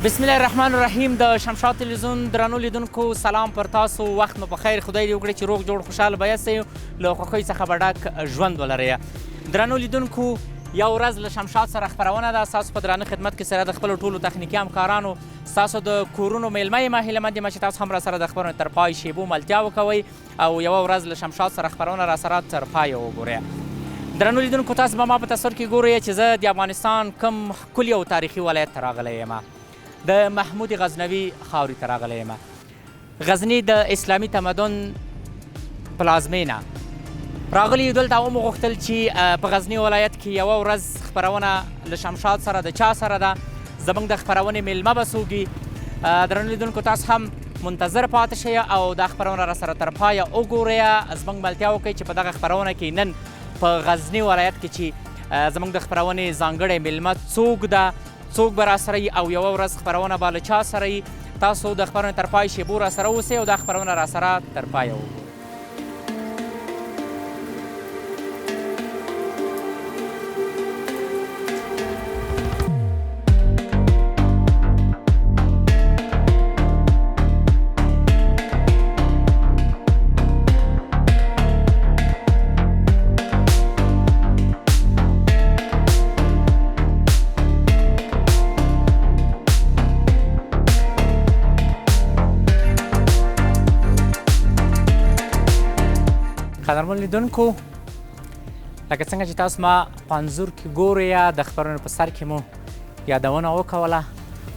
بسم الله الرحمن الرحیم. د شمشاد تلویزیون درنو لیدونکو سلام پر تاسو. وخت مو په خیر. خدای دې وکړي چې روغ جوړ خوشحاله به یاستئ، له خوښۍ څخه به ډک ژوند ولرئ. درنو لیدونکو یو ورځ له شمشاد سره خپرونه ده. ستاسو په درانه خدمت کې سره د خپلو ټولو تخنیکي همکارانو، ستاسو د کورونو میلمه یم. هیله مند یم چې تاسو هم راسره د خپرونې تر پای شیبو ملتیا وکوئ او یوه ورځ له شمشاد سره خپرونه راسره تر پایه وګورئ. درنو لیدونکو تاسو به ما په تصور کې ګورئ چې زه د افغانستان کوم ښکلي او تاریخي ولایت ته راغلی یم. د محمود غزنوي خاورې ته راغلی یم. غزني د اسلامي تمدن پلازمینه. راغلي یو دلته ومو غوښتل چې په غزني ولایت کې یوه ورځ خپرونه له شمشاد سره د چا سره ده، زموږ د خپرونې میلمه به څوک وي. درنو لیدونکو تاسو هم منتظر پاتې شئ او دا خپرونه راسره تر پایه وګورئ. زموږ ملتیا وکړئ چې په دغه خپرونه کې نن په غزني ولایت کې چې زموږ د خپرونې ځانګړی میلمه څوک ده، څوک به راسره وي او یوه ورځ خپرونه به له چا سره وي. تاسو د خپرونې تر پای شیبو راسره اوسئ او دا خپرونه راسره تر پایه وګورئ. قدرمن لیدونکو لکه څنګه چې تاسو ما په انځور کې ګورئ، د خپرونې په سر کې مو یادونه وکوله.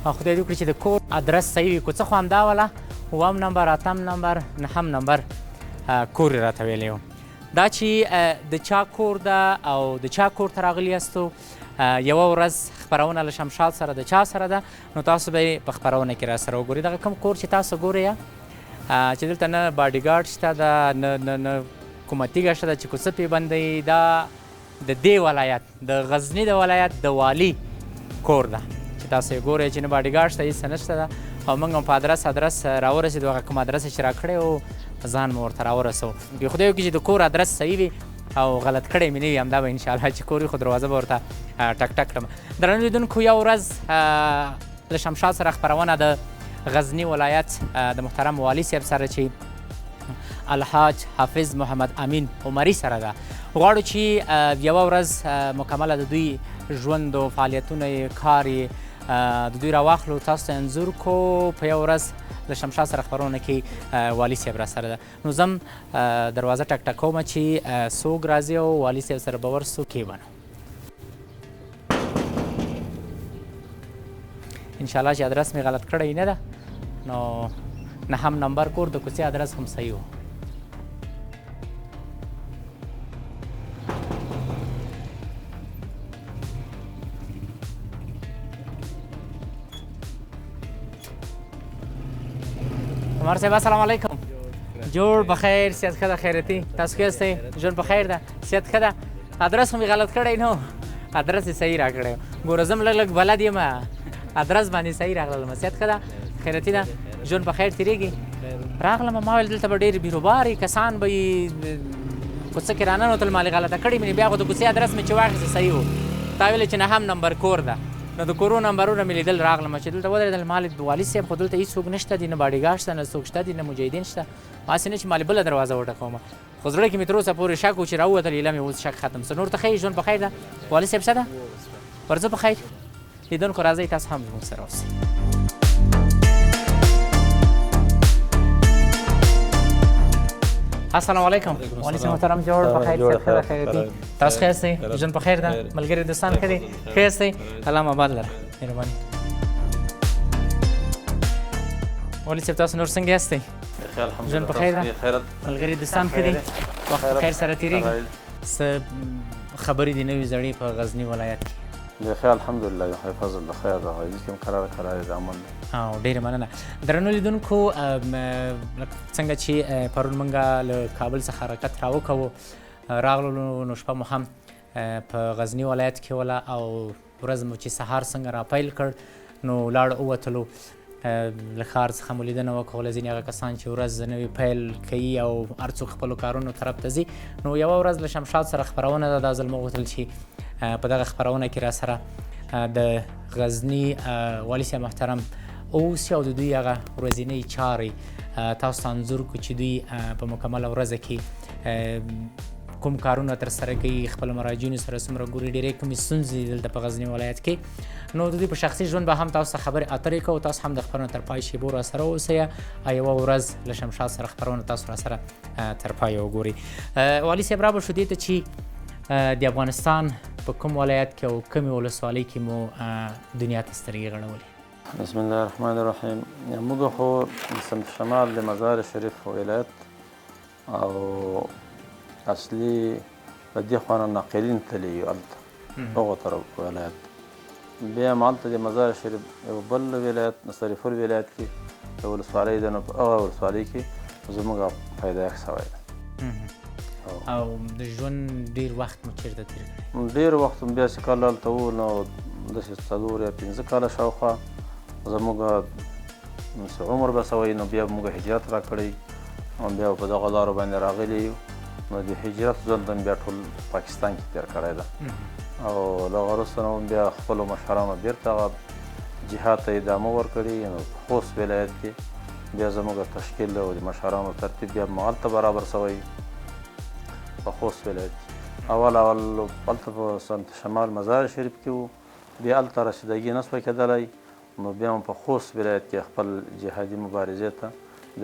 خدای دې وکړي چې د کور ادرس صحیح وي. کوڅه خو همدا وله، اووم نمبر، اتم نمبر، نهم نمبر کور یې راته ویلی و. دا چې د چا کور ده او د چا کور ته راغلي یاستو، یوه ورځ خپرونه له شمشاد سره د چا سره ده، نو تاسو به یې په خپرونه کې راسره وګورئ. دغه کوم کور چې تاسو ګورئ چې دلته نه باډیګارډ شته ده، نه کومه تیږه شته ده چې کوڅه پې بندوي. دا د دې ولایت د غزني د ولایت د والي کور ده چې تاسو یې ګورئ چې نه باډیګارډ شته، هېڅ نشته ده. او موږ هم په ادرس راورسېدو، هغه کوم ادرس چې راکړی و ځان مو ورته راورسوو. خدای وکړي چې د کور ادرس صحیح وي او غلط کړی مې نه وي. همدا به انشاءالله چې کور وي خو دروازه به ورته ټک ټک کړم. درنو لیدونکو یوه ورځ له شمشاد سره خپرونه د غزني ولایت د محترم والي صاحب سره چې الحاج حافظ محمد امین عمري سره ده. غواړو چې یوه ورځ مکمله د دوی ژوند او فعالیتونه یې کار یې د دوی راواخلو، تاسو ته انځور کو. په یوه ورځ له شمشاد سره خپرونه کې والي صاحب راسره ده. نو زم دروازه ټک ټکومه چې څوک راځي او والي صاحب سره به ورسو کېبنو. انشاءالله چې ادرس مې غلط کړی نه ده، نو نهم نمبر کور د کوڅې ادرس هم صحیح و. عمر صاحب السلام علیکم. جوړ بخیر، صحت ښه ده؟ خیرتي تاسو ښه یاستئ؟ ژوند په خیر ده؟ صحت ښه ده؟ ادرس مې غلط کړی نو ادرس یې صحیح راکړی. ګوره زه هم لږ لږ بلد یم، ادرس باندې صحیح راغلم. صحت ښه ده؟ خیرتي ده؟ ژوند په خیر تېرېږي؟ راغلم ما ویل دلته به ډېر بیروباري کسان به کوڅه کې راننوتل، ما غلطه کړې مې بیا خو د کوڅې ادرس مې چې واخېسته صحیح و. تا ویلې چې نهم نمبر کور ده، نو د کورو نمبرونه مې لیدل. راغلم چې دلته ودرېدل، ما لیدل والي صاحب خو دلته هېڅوک نشته دي، نه باډیګارډ شته، نه څوک شته دي، نه مجاهدین شته. هسې نه چې ما بله دروازه وټکومه، خو زړه کې مې تر اوسه پورې شک و چې راووتل، ایله مې اوس شک ختم څه. نور ته ښه یې؟ ژوند په خیر ده؟ والي صاحب ښه ده؟ ورځه په خیر. لیدونکو راځئ تاسو هم زموږ سره اوسئ. السلام علیکم. والي صاحب محترم جوړ په خیر، صحت ښه ده؟ خیرتي تاسو ښه یاستئ؟ ژوند په خیر ده؟ ملګري دوستان ښه دي؟ ښه یاستئ؟ الله مو آباد لره. مهرباني. والي صاحب تاسو نور څنګه یاستئ؟ ژوند په خیر ده؟ ملګري دوستان ښه دي؟ وخت په خیر سره تېرېږي؟ څه خبرې دي نوې زړې په غزني ولایت کې؟ بخیر الحمدلله، یو خیر فضل د خیر د غایز کې قرار د امن دی. او ډېره مننه. درنو لیدونکو څنګه چې پرون موږ له کابل څخه حرکت راوکوو، راغلو نو شپه مو هم په غزني ولایت کې وله او ورځ مو چې سهار څنګه راپیل کړ نو لاړ ووتلو. له ښار څخه مو لیدنه وکوله ځینې هغه کسان چې ورځ نوې پیل کوي او هر څوک خپلو کارونو طرف ته ځي. نو یوه ورځ له شمشاد سره خپرونه ده. دا ځل مو غوښتل چې په دغه خپرونه کې راسره د غزني والي صاحب محترم اوس او د دوی هغه ورځنۍ چارې تاسو ته انځور کړو چې دوی په مکمله ورځ کې کوم کارونه ترسره کوي، خپل مراجعینو سره څومره ګوري، ډېرې کومې ستونزې دلته په غزني ولایت کې. نو د دوی په شخصي ژوند به هم تاسو ته خبرې اترې کوو. تاسو هم د خبرونو تر پای شیبو راسره اوسئ او یوه ورځ له شمشاد سره خبرونه تاسو راسره تر پای وګورئ. والي صاحب رابه شو دې ته چې د افغانستان په کوم ولایت کې او کومې ولسوالۍ کې مو دنیا ته سترګې غړولې؟ بسم الله الرحمن الرحیم. موږ خو د سمت شمال د مزار شریف ولایت او اصلي په دې خوا نه ناقلین تللي یو هلته هغو طرف ولایت. بیا هم هلته د مزار شریف یو بل ولایت سرپل ولایت کې یو ولسوالۍ ده، نو په هغه ولسوالۍ کې زموږ پیدایښت شوی ده. او د ژوند ډېر وخت مو چېرته تېر کړی؟ ډېر وخت بیا چې کله هلته وو نو داسې 4 یا 5 کاله شاوخوا زموږ عمر به سوی، نو بیا موږ هجرت را کړی او بیا په دغه لارو باندې راغلي یو. نو د هجرت ژوند هم بیا ټول پاکستان کې تېر کړی ده او له هغه وروسته نو بیا خپلو مشرانو بېرته هغه جهاد ته ادامه ورکړي. نو په خوست ولایت کې بیا زموږ تشکیل او د مشرانو ترتیب بیا همالته برابر سوی په خوست ولایت کې. اول هلته په سمت شمال مزار شریف کې وو، بیا هلته رسیدګي نه سوی کېدلی. نو بیا هم په خوست ولایت کې خپل جهادي مبارزې ته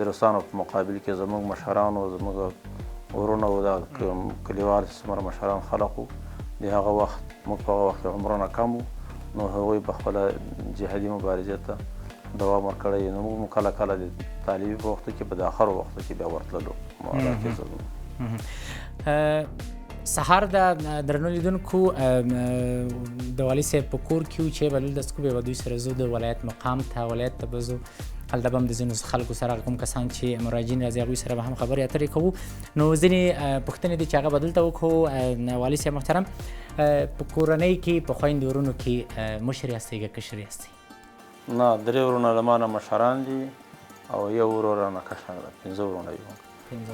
د روسانو په مقابل کې زموږ مشرانو زموږ ورونه او دا کلیوال څومره مشران خلق وو د هغه وخت، موږ په هغه وخت کې عمرونه کم وو، نو هغوی په خپله جهادي مبارزې ته دوام ورکړی. نو موږ کله کله د طالبي په وختو کې په د آخرو وختو کې بیا ورتللو علاقې ځلو. سهار د درنو لیدونکو د والي صاحب په کور کې و چې به دلته څکو بیا به دوی سره ځو د ولایت مقام ته، ولایت ته به ځو. هلته به هم د ځینو خلکو سره کوم کسان چې مراجعین راځي هغوی سره به هم خبرې اترې کوو. نو ځینې پوښتنې دي چې هغه به دلته وکړو. والي صاحب محترم، په کورنۍ کې په خویندو ورونو کې مشر یاستئ که کشر یاستئ؟ نه، 3 ورونه له ما نه مشران دي او یو ورور رانه کشر ده. 5 ورونه یو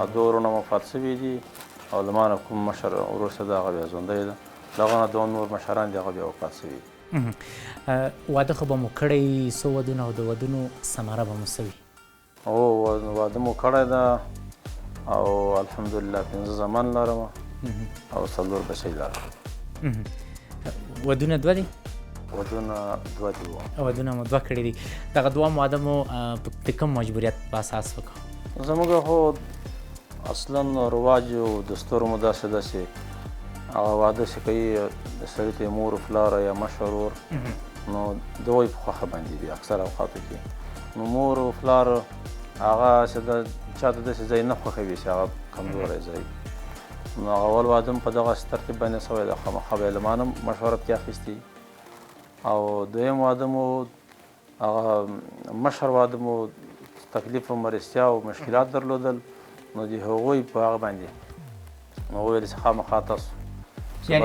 او 2 ورونه وفات شوي دي او له ما نه کوم مشر ورور شه ده هغه بیا ژوندی ده. له هغه نه 2 نور مشران دي هغه بیا وفات شوي دي. واده خو به مو کړی، څو ودونه او د ودونو ثمره به مو څه وي؟ واده مو کړی ده او الحمدلله 5 زامن لرم او 4 بچی لرم. ودونه 2 دي؟ ودونه 2 دي. ودونه مو 2 کړي دي. دغه 2 واده مو د کوم مجبوریت په اساس وکړو؟ زموږ خو اصلا رواج او دستور مو داسې هغه واده چې کوي د سړي ته مور و پلار یا مشر ورور، نو د هغوی په خوښه باندې وي اکثر اوقاتو کې. نو مور و پلار هغه چې د چا ته داسې ځای نه خوښوي چې هغه کمزوری ځای وي. نو هغه اول واده م په دغسې ترتیب باندې شوی ده، خامخا به یې له ما نه مشوره پکې اخیستي. او دویم واده مو هغه مشر واده مو تکلیف و مرستیا او مشکلات درلودل، نو د هغوی په هغه باندې نو وویل چې خامخا تاسو یعنی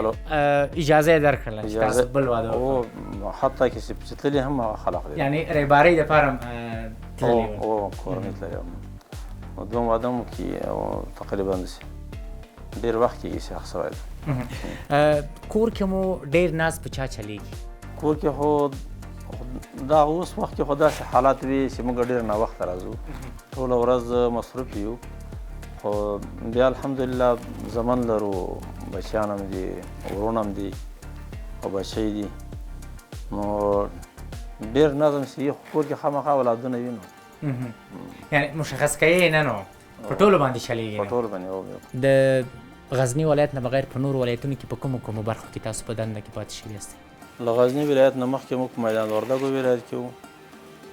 اجازه یې درکړله چې تاسو بل واده وکړئ؟ حتی که چې تللي هم هغه خلق دی، یعنی ریبارۍ دپاره هم تللي ول؟ او کورنۍ تللي وم. نو دویم واده مو کې تقریبا داسې ډېر وخت کېږي چې هغه سوی ده. کور کې مو ډېر ناز په چا چلیږي؟ کور کې خو دا اوس وخت کې خو داسې حالات وي چې موږ ډېر ناوخته راځو، ټوله ورځ مصروف یو. خو بیا الحمدلله زمن لرو، بچیان هم دي، ورونه هم دي او بچی دي. نو ډېر نظم چې وي، خو کور کې خامخا اولادونه وي. نو یعنی مشخص کوي نه، نو په ټولو باندې چلیږي؟ په ټولو باندې. د غزني ولایت نه بغیر په نور ولایتونو کې په کومو کومو برخو کې تاسو په دنده کې پاتې شوي یاستئ؟ له غزني ولایت نه مخکې موږ په میدان وردګو ولایت کې وو،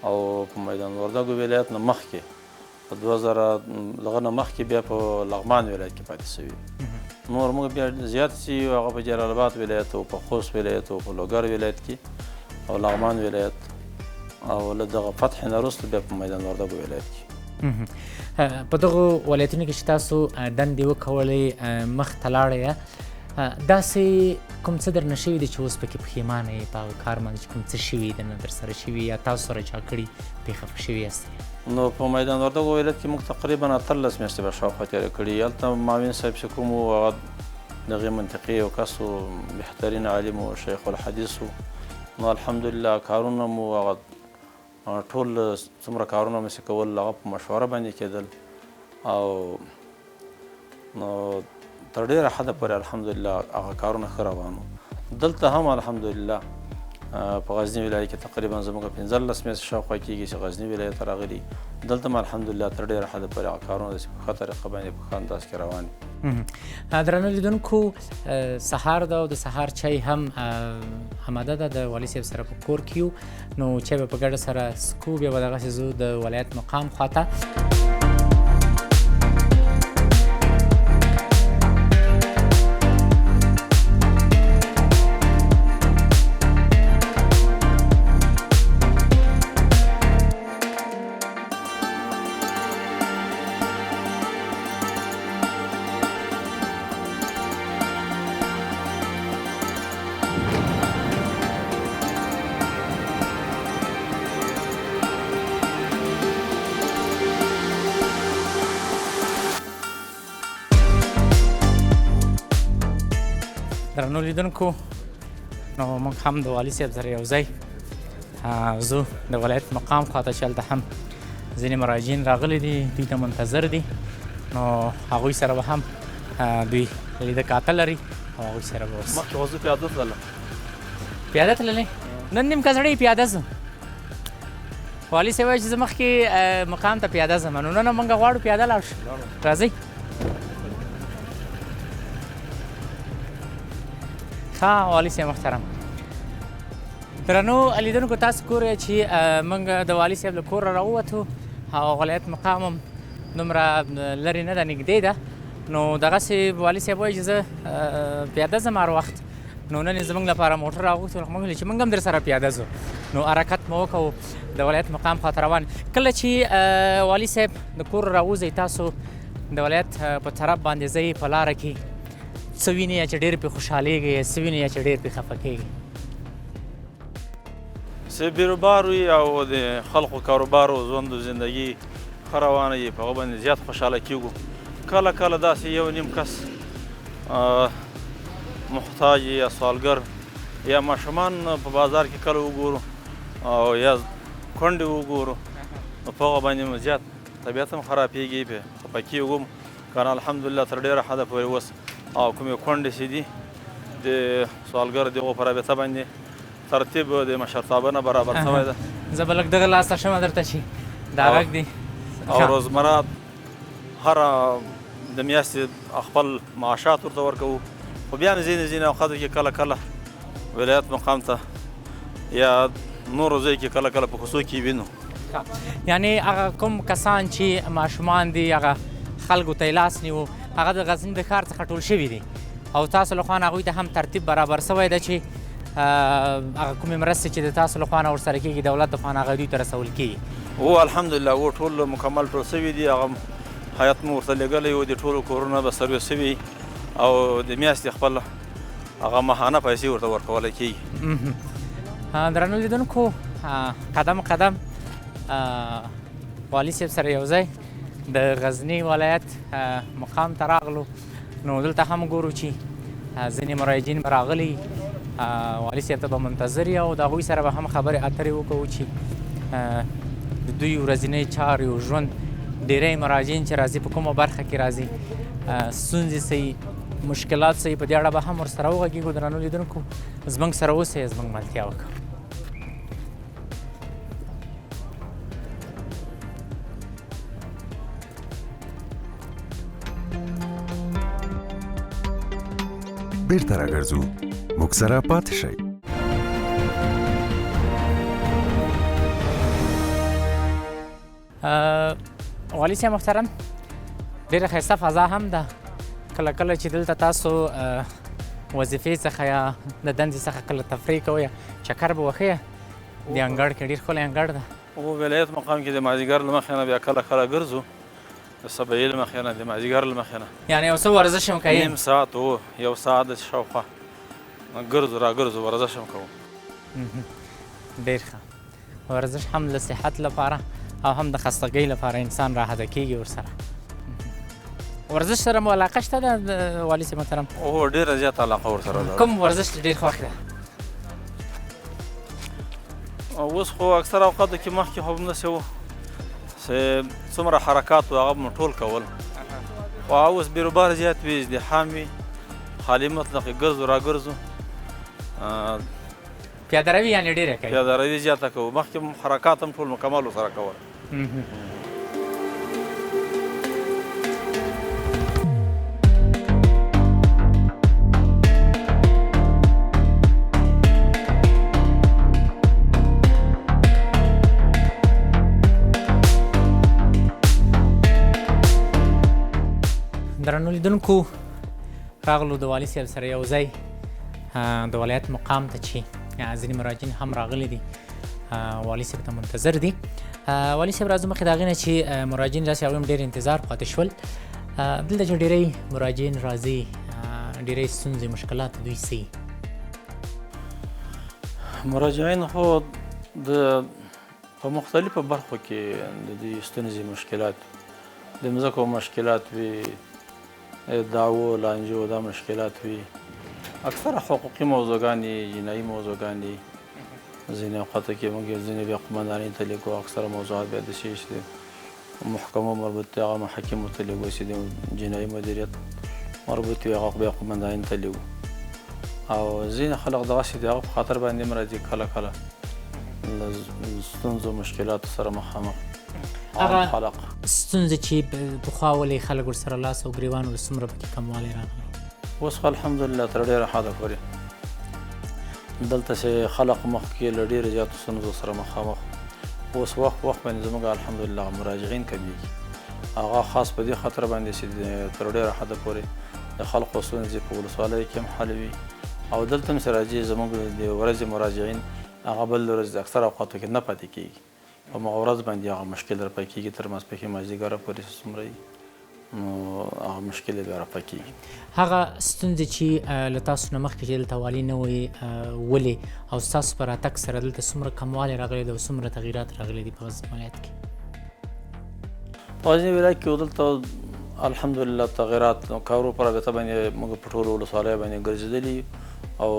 او په میدان وردګو ولایت نه مخکې په 2000 دغه نه مخکې بیا په لغمان ولایت کې پاتې شوي. نور موږ بیا زیات سي هغه په جلال آباد ولایت او په خوست ولایت او په لوګر ولایت کې او لغمان ولایت او له دغه فتح نه وروسته بیا په میدان وردګو ولایت کې. په دغو ولایتونو کې چې تاسو دندې وکولې مخ ته لاړئ، داسې کوم څه درنه شوي دي چې اوس پکې پښیمانه یې په هغه کار باندې چې کوم څه شوي درنه درسره شوي یا تاسو سره چا کړي پرې خفه شوي یاستئ؟ نو په میدان وردګو ولایت کې موږ تقریبا 18 میاشتې به شاوخوا تېرې کړي. هلته معاون صاحب چې کوم و هغه دغې منطقې یو کس و، بهترین عالم و، شیخ الحدیث و، نو الحمدلله کارونه مو هغه ټول څومره کارونه مې چې کول هغه په مشوره باندې کېدل او نو تر ډېره حده پورې الحمدلله هغه کارونه ښه روان وو. دلته هم الحمدلله په غزني ولایت کې تقریبا زموږ 15 میاشتې شاوخوا کېږي چې غزني ولایت ته راغلي. دلته هم الحمدلله تر ډېره حده پورې هغه کارونه داسې په ښه طریقه باندې په ښه انداز کې روان دي. درنو لیدونکو سهار ده او د سهار چای هم آماده ده د والي صاحب سره په کور کې یو نو چای به په ګډه سره څکو بیا به دغسې ځو د ولایت مقام خواته. درنو لیدونکو نو موږ هم د والي صاحب سره یو ځای ځو د ولایت مقام خواته چې هلته هم ځینې مراجعین راغلي دي دوی ته منتظر دي نو هغوی سره به هم دوی لیده کاته لري او هغوی سره به اوس مخکې خو زه پیاده تللم. پیاده تللی نن نیم کزړی پیاده ځو والي صاحب وایي چې زه مخکې مقام ته پیاده ځم نو نن موږ غواړو پیاده لاړ شو راځئ. ښه والي صاحب محترم درنو لیدونکو تاسو ګورئ چې موږ د والي صاحب له کوره راووتو او ولایت مقام هم دومره لرې نه ده نږدې ده نو دغسې والي صاحب وایي چې زه پیاده ځم هر وخت نو نن یې زموږ لپاره موټر راغوښتی موږ ویل چې موږ هم در سره پیاده ځو نو حرکت مو وکړو د ولایت مقام خواته روان. کله چې والي صاحب د کور راوځئ تاسو د ولایت په طرف باندې ځئ په لاره کې څه وینئ یا چې ډېر پرې خوشحالېږئ څه وینئ یا چې ډېر پرې خفه کېږئ؟ چې بیروبار وي او د خلقو کاروبار او ژوند و زندګي ښه روانه وي په هغه باندې زیات خوشحاله کېږو. کله کله داسې یو نیم کس محتاج یا سوالګر یا ماشومان په بازار کې کله وګورو او یا کونډې وګورو نو په هغه باندې مو زیات طبیعت هم خرابېږي پرې خفه کېږو. که نه الحمدلله تر ډېره حده پورې اوس او کومې کونډې چې دي د سوالګر دغو په رابطه باندې ترتیب د مشرتابه نه برابر شوی ده. زه به لږ دغه لاسته شمه درته چې دا غږ دی او روزمره هره د میاشتې خپل معاشات ورته ورکوو خو بیا هم ځینې اوقاتو کې کله کله ولایت مقام ته یا نورو ځایو کې کله کله په کوڅو کې وینو. یعنې هغه کوم کسان چې ماشومان دي هغه خلکو ته یې لاس نیو هغه د غزني د ښار څخه ټول شوي دي او تاسو له خوا نه هغوی ته هم ترتیب برابر شوی ده چې هغه کومې مرستې چې د تاسو له خوا نه ورسره کېږي دولت د خوا نه هغه دوی ته رسول کېږي. هو الحمدلله و ټول مکمل ټول شوي دي. هغه هیات مو ورته لېږلی و د ټولو کورونه به سرویس شوي او د میاشتې خپل هغه ماهانه پیسې ورته ورکولی کېږي. درنو لیدونکو قدم قدم والي صاحب سره یو ځای د غزني ولایت مقام ته راغلو نو دلته هم ګورو چې ځینې مراجعین به راغلي والي صاحب ته به منتظر یو د هغوی سره به هم خبرې اترې وکړو چې د دوی ورځنی چارې او ژوند ډېری مراجعین چې راځي په کومه برخه کې راځي ستونزې څه مشکلات څه په دې اړه به هم ورسره وغږېږو. درنو لیدونکو زموږ سره اوسئ زموږ ملتیا وکړه. بیرته راګرځو موږ سره پاتې شئ. والي صاحب محترم ډېره ښایسته فضا هم ده کله کله چې دلته تاسو وظیفې څخه یا د دندې څخه کله تفریح کوئ یا چکر به وښیه د انګړ کې ډېر ښکلی انګړ ده. ولایت مقام کې د مازدیګر له مخې نه بیا کله کله ګرځو د سبعي له مخې نه د مازدیګر له مخې نه یعنې یو څه ورزش هم کوئ نیم ساعت و یو ساعت د شاوخوا ګرځو راګرځو ورزش هم کوو. ډېر ښه ورزش هم د صحت لپاره او هم د خستګۍ لپاره انسان راحته کېږي ورسره. ورزش سره مو علاقه شته ده والي صاحب محترم؟ هو ډېره زیاته علاقه ورسره ده. کوم ورزش ډېر خوښ ده؟ اوس خو اکثر اوقاتو کې مخکې خو همداسې وو چې څومره حرکات وو هغه به مو ټول کول خو اوس بیروبار زیات وي ازدحام وي خالي مطلق ګرځو را ګرځو پیاده روي یعنې ډېره کوي پیاده روي زیاته کوو مخکې حرکات هم ټول مکمل ورسره کول درنو لیدونکو راغلو د والي صاحب سره یو ځای د ولایت مقام ته چې ځینې مراجعین هم راغلي دي والي صاحب ته منتظر دي والي صاحب راځو مخکې د هغې نه چې مراجعین راسي هغوی هم ډېر انتظار پاتې شول دلته چې ډېری مراجعین راځي ډېری ستونزې مشکلات دوی څه مراجعین خو په مختلفو برخو کې د دوی ستونزې مشکلات د مځکو مشکلات وي دعوو لانجو دا مشکلات وي اکثره حقوقي موضوعګانې جنایي موضوعګانې ځینې اوقاتو کې موږ ځینې بیا قمندانۍ ته لیکو اکثره موضوعات بیا داسې چې د محکمو مربوط دي هغه محاکمو ته لیږو چې د جنایي مدیریت مربوط وي هغه بیا قمندانۍ ته لیږو او ځینې خلک دغسې د هغه په خاطر باندې هم راځي کله کله له ستونزو مشکلاتو سره مخامخ هغه ستونزې چې پخوا ولې خلک ورسره لاس او ګریوان ول څومره پکې کموالی راغلی اوس خو الحمدلله تر ډېره حده پورې دلته چې خلق مخکې له ډېرو زیاتو ستونزو سره مخامخ اوس وخت باندې زموږ الحمدلله مراجعین کمیږي هغه خاص په دې خاطر باندې چې تر ډېره حده پورې د خلقو ستونزې په ولسوالۍ کې هم حلوي او دلته هم چې راځي زموږ د ورځې مراجعین هغه بل ورځ د اکثر اوقاتو کې نه پاتې کېږي په همغه ورځ باندې هغه مشکل رفع کېږي تر ماسپښین مازدیګره پورې چې څومره وي نو هغه مشکل بیا رفع کېږي هغه ستونزې چې له تاسو نه مخکې چې دلته والي نه وئ ولې او ستاسو په راتګ سره دلته څومره کموالی راغلی دی او څومره تغیرات راغلی دي په غزني ولایت کې په غزني ولایت کې دلته الحمدلله تغیرات کارو په رابطه باندې موږ په ټولو ولسوالیو باندې ګرځېدلي او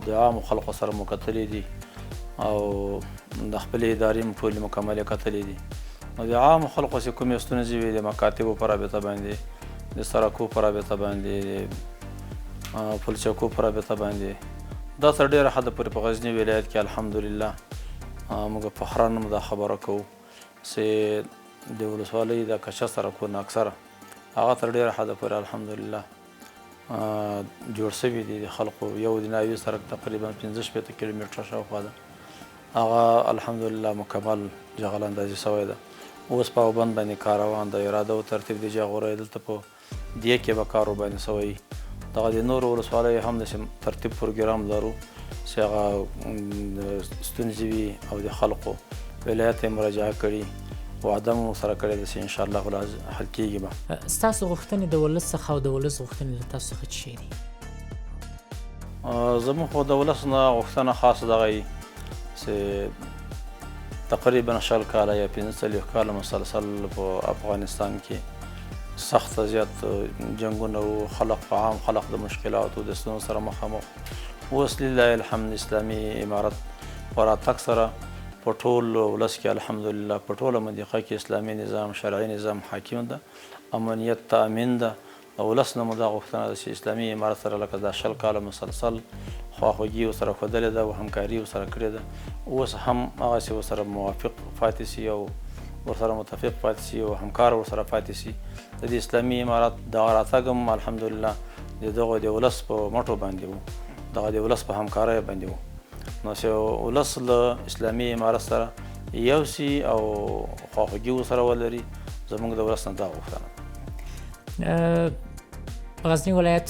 د عامو خلقو سره مو کتلي دي او د خپلې ادارې مو ټولې مکملې کتلې دي نو د عامو خلقو چې کومې ستونزې وي د مکاتبو په رابطه باندې د سړکو په رابطه باندې د پلچکو په رابطه باندې دا تر ډېره حده پورې په غزني ولایت کې الحمدلله موږ فخران هم دا خبره کوو چې د ولسوالۍ د کچه سړکونه اکثره هغه تر ډېره حده پورې الحمدلله جوړ شوي دي د خلقو یو د ناوي سړک تقریبا 15 کیلومتره شاوخوا ده هغه الحمدلله مکمل جغل اندازي شوی ده اوس په پابند باندې کار روان ده اراده او ترتیب د جغورې دلته په دې کې به کار باندې شوی دغه د نورو ولسوالیو هم د ترتیب پروګرام لرو چې هغه ستونزې وي او د خلقو ولایت یې مراجعه کړي وعده مو سره کړې ده چې انشاءالله حل کېږي به ستاسو غوښتنې د ولس څخه او د ولس غوښتنې له تاسو څخه څه شی دي زموږ خو د ولس نه غوښتنه خاصه دغه وي چې تقریبا 20 کاله یا 45 کاله مسلسل په افغانستان کې سخت زیات جنگونه او خلق په عام خلق د مشکلاتو د ستونزو سره مخامخ اوس لله الحمد اسلامي امارت په راتګ سره په ټول ولس کې الحمدلله په ټوله منطقه کې اسلامي نظام شرعي نظام حاکم ده امنیت تأمین ده د ولس نه مو دا غوښتنه ده چې اسلامي امارت سره لکه دا 20 کاله مسلسل خواخوږي ورسره ښودلې ده او همکاري ورسره کړې ده اوس هم هغسې ورسره موافق پاتې سي او ورسره متفق پاتې سي او همکار ورسره پاتې سي د دې اسلامي امارت دغه راتګ هم الحمدلله د دغو د ولس په مټو باندې و دغه د ولس په همکارۍ باندې و نو چې ولس له اسلامي امارت سره یو سي او خواخوږي ورسره ولري زموږ د ولس نه دا غوښتنه غزني ولایت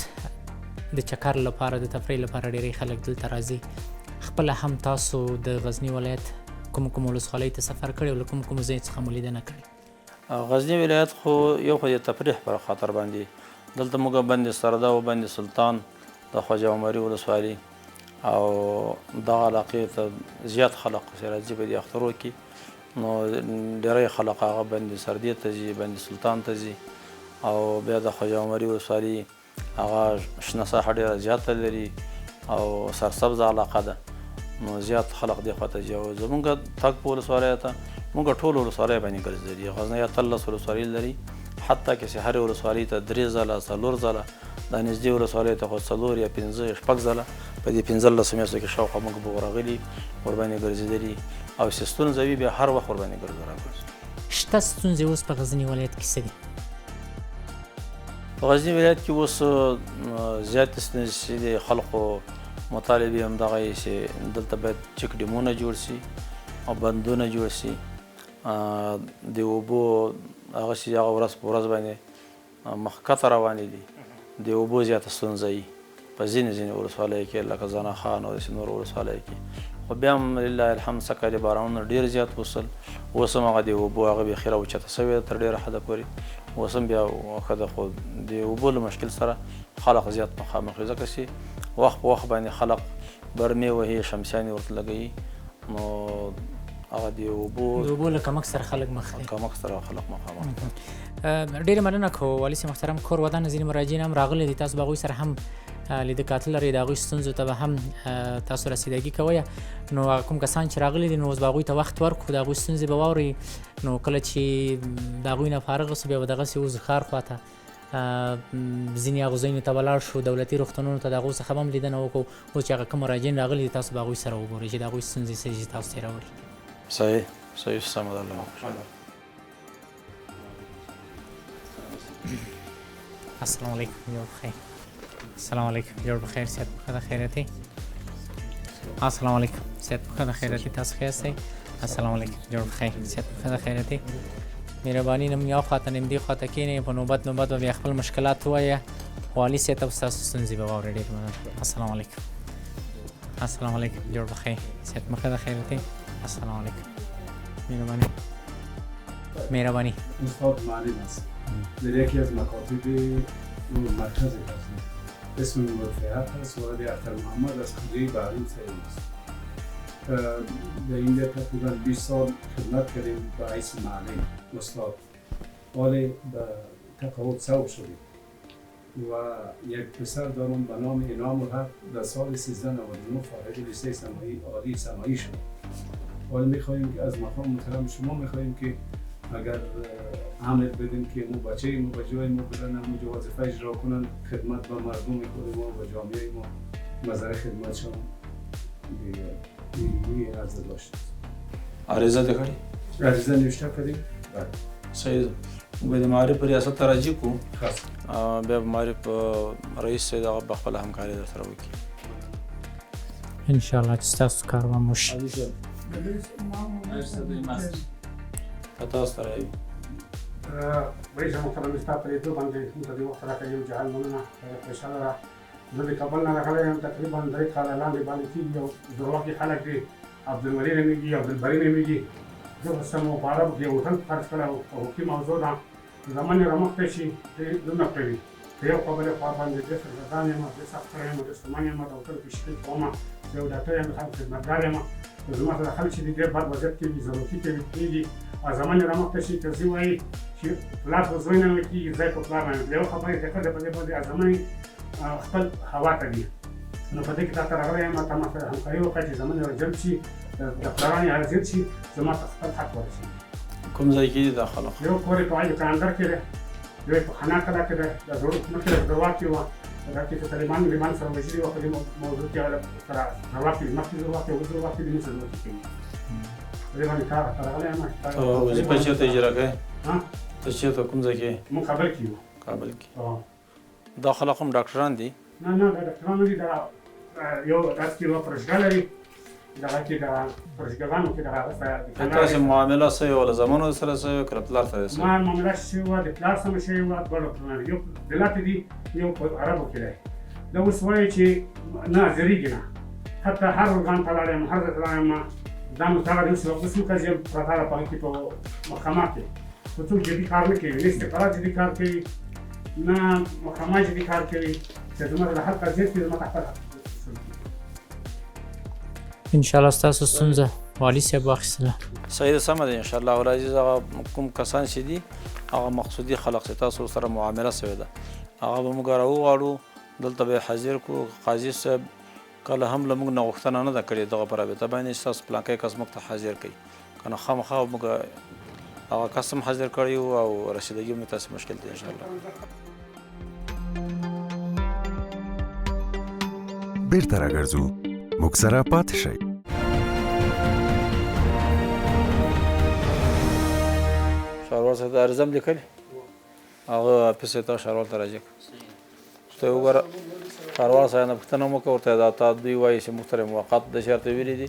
د چکر لپاره د تفریح لپاره ډېری خلک دلته راځي خپله هم تاسو د غزني ولایت کوم ولسوالۍ ته سفر کړی او له کوم ځای څخه مو لیدنه کړې غزني ولایت خو یو خو د تفریح پر خاطر باندې دلته موږ بند سرده او بند سلطان د خواجه عمري ولسوالي او دغه علاقې ته زیات خلق چې راځي په دې اخترو کې نو ډېری خلق هغه بند سردې ته ځي بند سلطان ته ځي او بیا د خواجه عمري ولسوالي هغه شنه ساحه ډېره زیاته لري او سرسبزه علاقه ده نو زیات خلق دې خواته ځي او زمونږ تګ په ولسوالۍ ته مونږ ټول ولسوالۍ باندې ګرځېدلي غزنی 13 ولسوالۍ لري حتی که چې هرې ولسوالۍ ته 3 ځله 4 ځله دا نږدې ولسوالۍ ته خو 4 یا 5 شپږ ځله په دې 15 میاشتو کې شاوخوا موږ به ورغلي ورباندې ګرځېدلي او چې ستونزه وي بیا هر وخت ورباندې ګرځو راګرځو. شته ستونزې اوس په غزني ولایت کې څه دي؟ په غزني ولایت کې اوس زیاتې ستونزې د خلقو مطالبې همدغه یې چې دلته باید چک ډیمونه جوړ شي او بندونه جوړ شي د اوبو هغه چې هغه ورځ په ورځ باندې مخکته روانې دي د اوبو زیاته ستونزه وي په ځینې ولسوالیو کې لکه زنه خان او داسې نورو ولسوالیو کې خو بیا هم لله الحمد څه کالي بارانونه ډېر زیات وصل اوس هم هغه د اوبو هغه بېخي راوچته شوې ده تر ډېره حده پورې اوس هم بیا ښه ده خو د اوبو له مشکل سره خلق زیات مخامخ وي ځکه چې وخت په وخت باندې خلق برمې وهي شمسیانې ورته لګوي نو هغه د اوبو له کمښت سره خلک مخ دي کمښت سره خلک مخامخ ډېره مننه خو والي صاحب محترم کور ودانه ځینې مراجعین هم راغلي دي تاسو به هغوی سره هم لیده کاتل لرئ د هغوی ستونزو ته به هم تاسو رسیدګي کوئ نو هغه کوم کسان چې راغلي دي نو اوس به هغوی ته وخت ورکړو د هغوی ستونزې به واورئ نو کله چې د هغوی نه فارغ شو بیا به دغسې اوس ښار خواته ځینې هغو ځایونو ته ولاړ شو دولتي روغتونونو ته د هغو څخه به هم لیدنه وکړو اوس چې هغه کوم مراجعین راغلي دي تاسو به هغوی سره وګورئ چې د هغوی ستونزې څه دي چې تاسو ترې راوړي. صحیح سمه ده الله السلام علیکم جوړ بخیر. السلام علیکم جوړ بخیر صحت په ښه ده خیرتې. السلام علیکم صحت په ښه ده خیرتې تاسو ښه یاستئ؟ السلام علیکم جوړ بخیر صحت په ښه ده خیرتې. مهرباني نم یو خواته نیم دې خواته کښېنئ په نوبت به بیا خپل مشکلات ووایه والي صاحب ته به ستاسو ستونزې به واورئ. ډېر مننه. السلام علیکم. السلام علیکم جوړ بخیر صحت په ښه ده خیرتې. السلام علیکم. مهربانی استاد معلم است در یکی از مکاتب مرکز غزنی اسم مرفعت است و اختر محمد از کلیه بهرین سعید است در اینجا تقریبا 20 سال خدمت کردیم به حیث معلم استاد ولی به تقاعد صوب شدیم و یک پسر دارم به نام انعام الحق در سال 1399 فارغ لیسه صنایع عالی صنایع شد. ولی میخواهیم که از مقام محترم شما میخواهیم که اگر عمل بدیم که مو بچه ما به جای ما بدن هم جو وظیفه اجرا کنن خدمت به مردم خود ما و جامعه ما مظهر خدمتشان این عرضه داشت. عریضه دکاری؟ عریضه نوشته کردیم. صحیح به معارف ریاست ترجیح کو خاص بیا معارف رئیس سید هغه به خپل همکاري در سره وکړي ان شاء الله چې ستاسو کار به وشي. تاسو سره یو رئیس محترم ستا پرې دوه باندې موږ د وخت راکړی یو جهان مننه خوشاله را زه د کابل نه راغلی یم تقریبا 3 کاله لاندې باندې کېږي او درواغي خلک دي عبدالولي نومیږي عبدالبري نومیږي زه به سم په عربو کې هوټل خرڅ کړی او حقوقي موضوع ده زمانې رامخته شي دونه کوي په یو خبرې خوا باندې زه سرګردان یم زه سختر یم د ستومان یم د هوټل کې شکل کومه زه یو ډاکټر یم خلک خدمتګار یم زما سره خلک چې دي ډېر بد وضعیت کې دي ضرورتي کېږي زمانې رامخته شي که زه وایي چې پلار په زوی نه کېږي ځای په پلار باندې یو خبرې ذکر ده په دې باندې زمانې خپل هوا ته دي نو په دې کې تا ته راغلی یم تا ما سره همکاري وکړه چې زمانې جلب شي د پلارانې حاضر شي زما ته خپل حق ورسي. کوم ځای کې دي دا خلک؟ یو کور یې په عین کلندر کې دی یو یې په خنا کلا کې دی د مخکې د درواغ کې وه دا کې چې طالبان سره وژلي وه په دې موضوع کې سره درواغ کې مخکې درواغ کې اوس درواغ کې دې سره وکړي په دې باندې کار ته راغلی یم. وظیفه چېرته اجرا کوې؟ ته چېرته کوم ځای کې یې؟ موږ کابل کې یو. کابل کې. دا خلک هم ډاکټران دي؟ نه دا ډاکټران نه دي دا یو داسې یوه پرشګاه لري دغه کې د پرشګاګانو کې دغه تاسې معامله څه وه له زامنو سره څه وه که له پلار سره څه ما معامله شوې وه د پلار سمه شوې وه دوه ډاکټران یو دلته دي یو په عربو کې دی دا اوس وایي چې نه زریږي نه حتی هر ارګان ته لاړ یم هر ځای ته لاړ یم دا نو دغه اوس اوس موږ چې پرته ده په هغې کې په محکمه کې خو څوک جدي کار نه کوي نه استخبارات جدي کار کوي نه محکمه جدي کار کوي چې زما د هر قضیت کې زما ته خپل ان شاء الله ستاسو ستونزه والي صاحب واخیستله. صحیح سمه ده ان شاء الله العزیز. هغه کوم کسان چې دي هغه مقصودي خلق چې تاسو سره معامله شوې ده هغه به موږ راوغواړو دلته به حاضر کړو قاضي صاحب کله هم له موږ نه غوښتنه نه ده کړې دغه په رابطه باندې چې تاسو پلانکی کس موږ ته حاضر کړئ که نه خامخا موږ هغه کس هم حاضر کړی وو او رسیدګي مې تاسې مشکل دی انشاءالله. بیرته راګرځو موږ سره پاتې شئ. ښاروال صاحب د عرضه هم لیکلې هغه اپس یې تا ښاروال ته راجع کړه ته یې وګوره ښاروال صاحب نه پوښتنه مه کوه ورته دا تا دوی وایي چې موږ سره موقت د شرط ویلي دي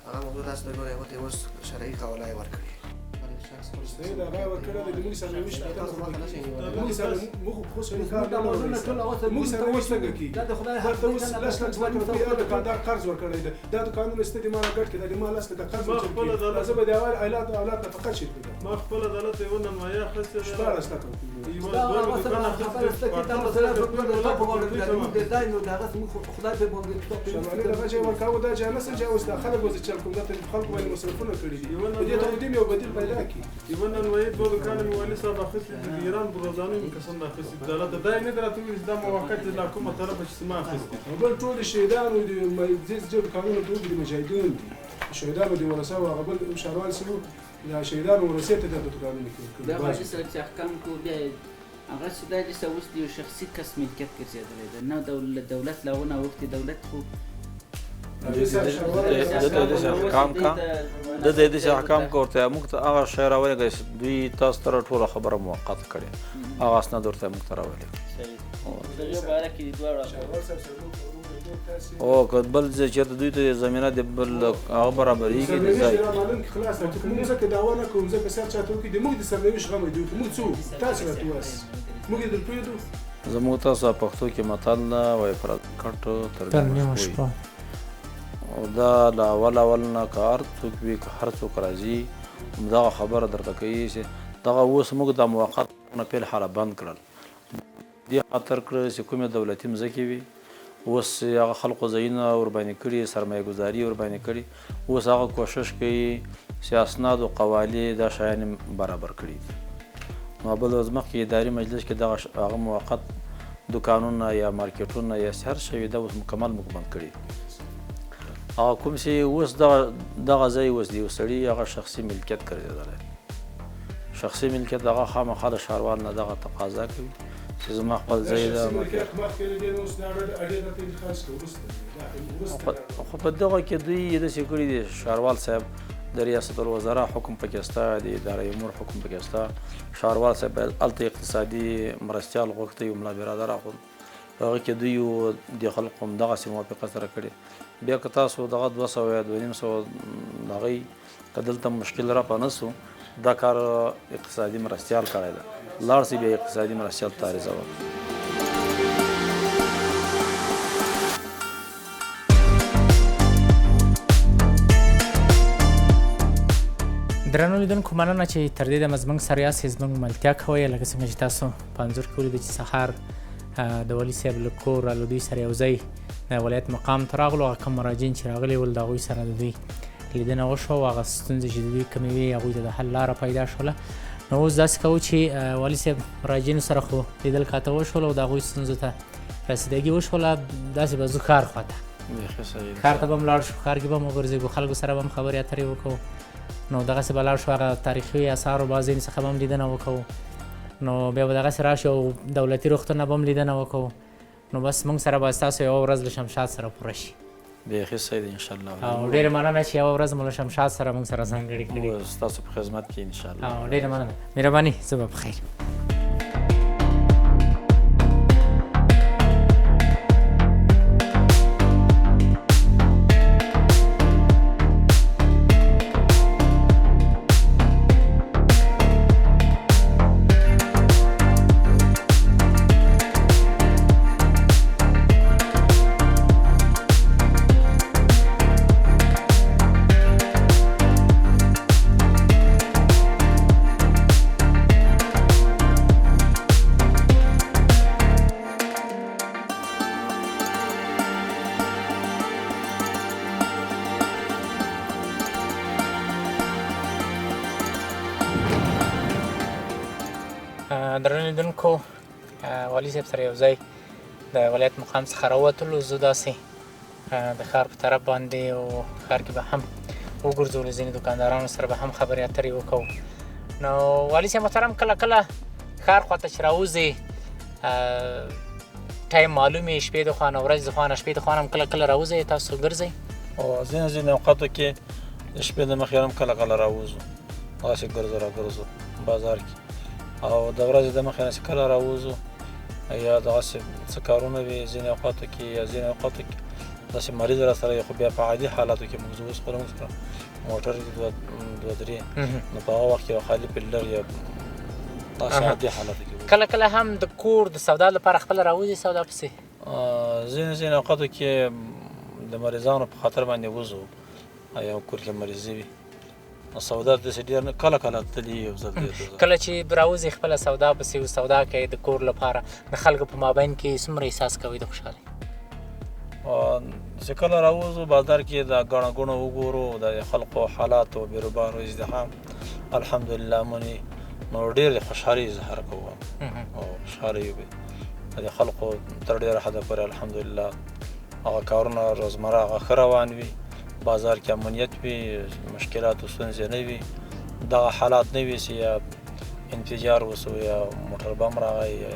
هغه موضوع تاسو ته ګورئ هغه ته اوس شرعي قواله یې ورکړې دا هغه ورکړه د موږ سره نشته موږ سره موږ خو سره کار نه موږ سره وښتګه کی دا خدای هر اوس لاس لاس ورکړه دا قرض ورکړی دا د قانون استدمار غټ کې د مال است د قرض ورکړي زه به د اولاد فقط شي ما خپل عدالت یو نه مایا خسته شپاره است کوم دا هغه سره خبره است چې تاسو سره د خدای په باندې شمالي دغه چې ورکاو دا چې نه سره اوس د خلکو چې کوم د خلکو باندې مصرفونه کړی دي دې ته دې یو بدیل پیدا کی ایوان نن وایي دوه کال موالي صاحب اخیستي د ایران بروزانو مې قسم نه اخیستي عدالت دا نه درته وي دا موقت د حکومت طرف چې سما اخیستي بل ټول شهیدانو د دې قانون ته د مجاهدین دي شهیدانو د ورثه او غبل شهروال سره یا شهیدانو ورثه ته د قانون کې دا غواړي چې احکام کو بیا هغه سودا دي سوس دي شخصي کس ملکیت ګرځېدلی ده نه دولت لاونه وخت دولت خو د دې احکام کا ورته موږ ته هغه شی راولېږه چې دوی تاسو ته ټوله خبره موقت کړې هغه اسناد ورته موږ ته راولېږه او که بل چېرته دوی ته زمینه د بل هغه برابرېږي د ځای خلاص موږ ځکه دعوا نه کوو ځکه سر چاته وکړي د موږ د سرنوشت غم دوی موږ څو تاسو راته وایي موږ د پوهېدو زموږ تاسو پښتو کې متل نه وایي پر کټ تر نیمه شپه او دا له اول نه کار څوک وي که هر څوک راځي همدغه خبره درته کوي چې دغه اوس موږ د موقت نه پیل حاله بند کړل دې خاطر کړه چې کومې دولتي مځکې وي اوس هغه خلقو ځایونه ورباندې کړي سرمایه ګزاري ورباندې کړي اوس هغه کوشش کوي چې اسناد او قوالې دا شیان برابر کړي نو بل ورځ مخکې اداري مجلس کې دغه هغه موقت دوکانونه یا مارکیټونه یا هر شی دا اوس مکمل موږ بند کړي هغه کوم چې اوس دغه ځای اوس د یو سړي هغه شخصي ملکیت ګرځېدلی شخصي ملکیت هغه خامخا د ښاروال نه دغه تقاضا کوي چې زما خپل ځای ده خو په دغه کې دوی داسې کړي دي ښاروال صاحب د ریاست الوزرا حکم پکې شته د اداره امور حکم پکې شته ښاروال صاحب باید هلته اقتصادي مرستیال غوښتی یو ملا برادر اخوند هغه کې دوی د خلکو همدغسې موافقه سره کړې بیا که تاسو دغه 200 یا 250 هغوی که دلته مشکل رفع نه سو دا کار اقتصادي مرستیال کړی ده لاړ سي بیا اقتصادي مرستیال ته عرضوه درنو لیدونکو مننه چې تر دې دمه زموږ سره یاست زموږ ملتیا کوئ لکه څنګه چې تاسو په انځور کې ولیدئ چې سهار د والي صاحب له کوره له دوی سره یو ځای د ولایت مقام ته راغلو هغه کوم مراجعین چې راغلي ول د هغوی سره د دوی لیدنه وشوه او هغه ستونزې چې د دوی کمې وې هغوی ته د حل لاره پیدا شوله نو اوس داسې کوو چې والي صاحب مراجعینو سره خو لیدل کاته وشول او د هغوی ستونزو ته رسیدګي وشوله داسې به ځو ښار خواته ښار ته به هم لاړ شو ښار کې به هم وګرځېږو خلکو سره به هم خبرې اترې وکړو نو دغسې به لاړ شو هغه تاریخي اثارو بعضې څخه به هم لیدنه وکړو نو بیا به دغسې راشو او دولتي روغتونه به هم لیدنه وکړو نو بس موږ سره به ستاسو یوه ورځ له شمشاد سره پوره شي بیخي صحیح دی انشاءالله او ډېره مننه چې یوه ورځ مو له شمشاد سره موږ سره ځانګړې کړې ستاسو په خدمت کې انشاءالله او ډېره مننه مهرباني زه به بخیر درنو لیدونکو والي صاحب سره یو ځای د ولایت مقام څخه راووتلو، زه داسې د ښار په طرف باندې او ښار کې به هم وګرځولو، ځینې دوکاندارانو سره به هم خبرې اترې وکړو. نو والي صاحب محترم، کله کله ښار خواته چې راوځې ټایم معلوم وي، شپې د خوا نه ورځ د خوا نه شپې د خوا نه هم کله کله راوځئ، تاسو ګرځئ؟ او ځینې اوقاتو کې د شپې د مخې هم کله کله راوځو، داسې ګرځو راګرځو بازار کې، او د ورځې د مخې نه چې کله راوځو یا دغسې څه کارونه وي ځینې اوقاتو کې، یا ځینې اوقاتو کې داسې مریض راسره وي، خو بیا په عادي حالاتو کې موږ اوس خو موږ سره موټر دي دوه درې، نو په هغه وخت کې به خالي پلر یا داسې عادي حالاتو کې کله کله هم د کور د سودا لپاره خپله راوځي سودا پسې؟ ځینې اوقاتو کې د مریضانو په خاطر باندې وځو، یا کور کې مریضي وي، سودا داسې ډېر نه، کله کله تلي یو ځل کله چې راوځي خپله سودا پسې سودا کوي د کور لپاره، د خلکو په مابین کې څومره احساس کوئ د خوشحالۍ؟ چې کله راوځو بازار کې د ګڼه ګوڼه وګورو، د خلقو حالات او بیروبار او ازدحام الحمدلله مني، نو ډېر خوشحالي اظهار کوو او خوشحاله یو د خلقو تر ډېره حده پورې الحمدلله هغه کارونه روزمره هغه ښه روان وي، بازار کې امنیت وي، مشکلات او ستونزې نه وي، دغه حالات نه وي چې یا انفجار وسو یا موټر بم راغی یا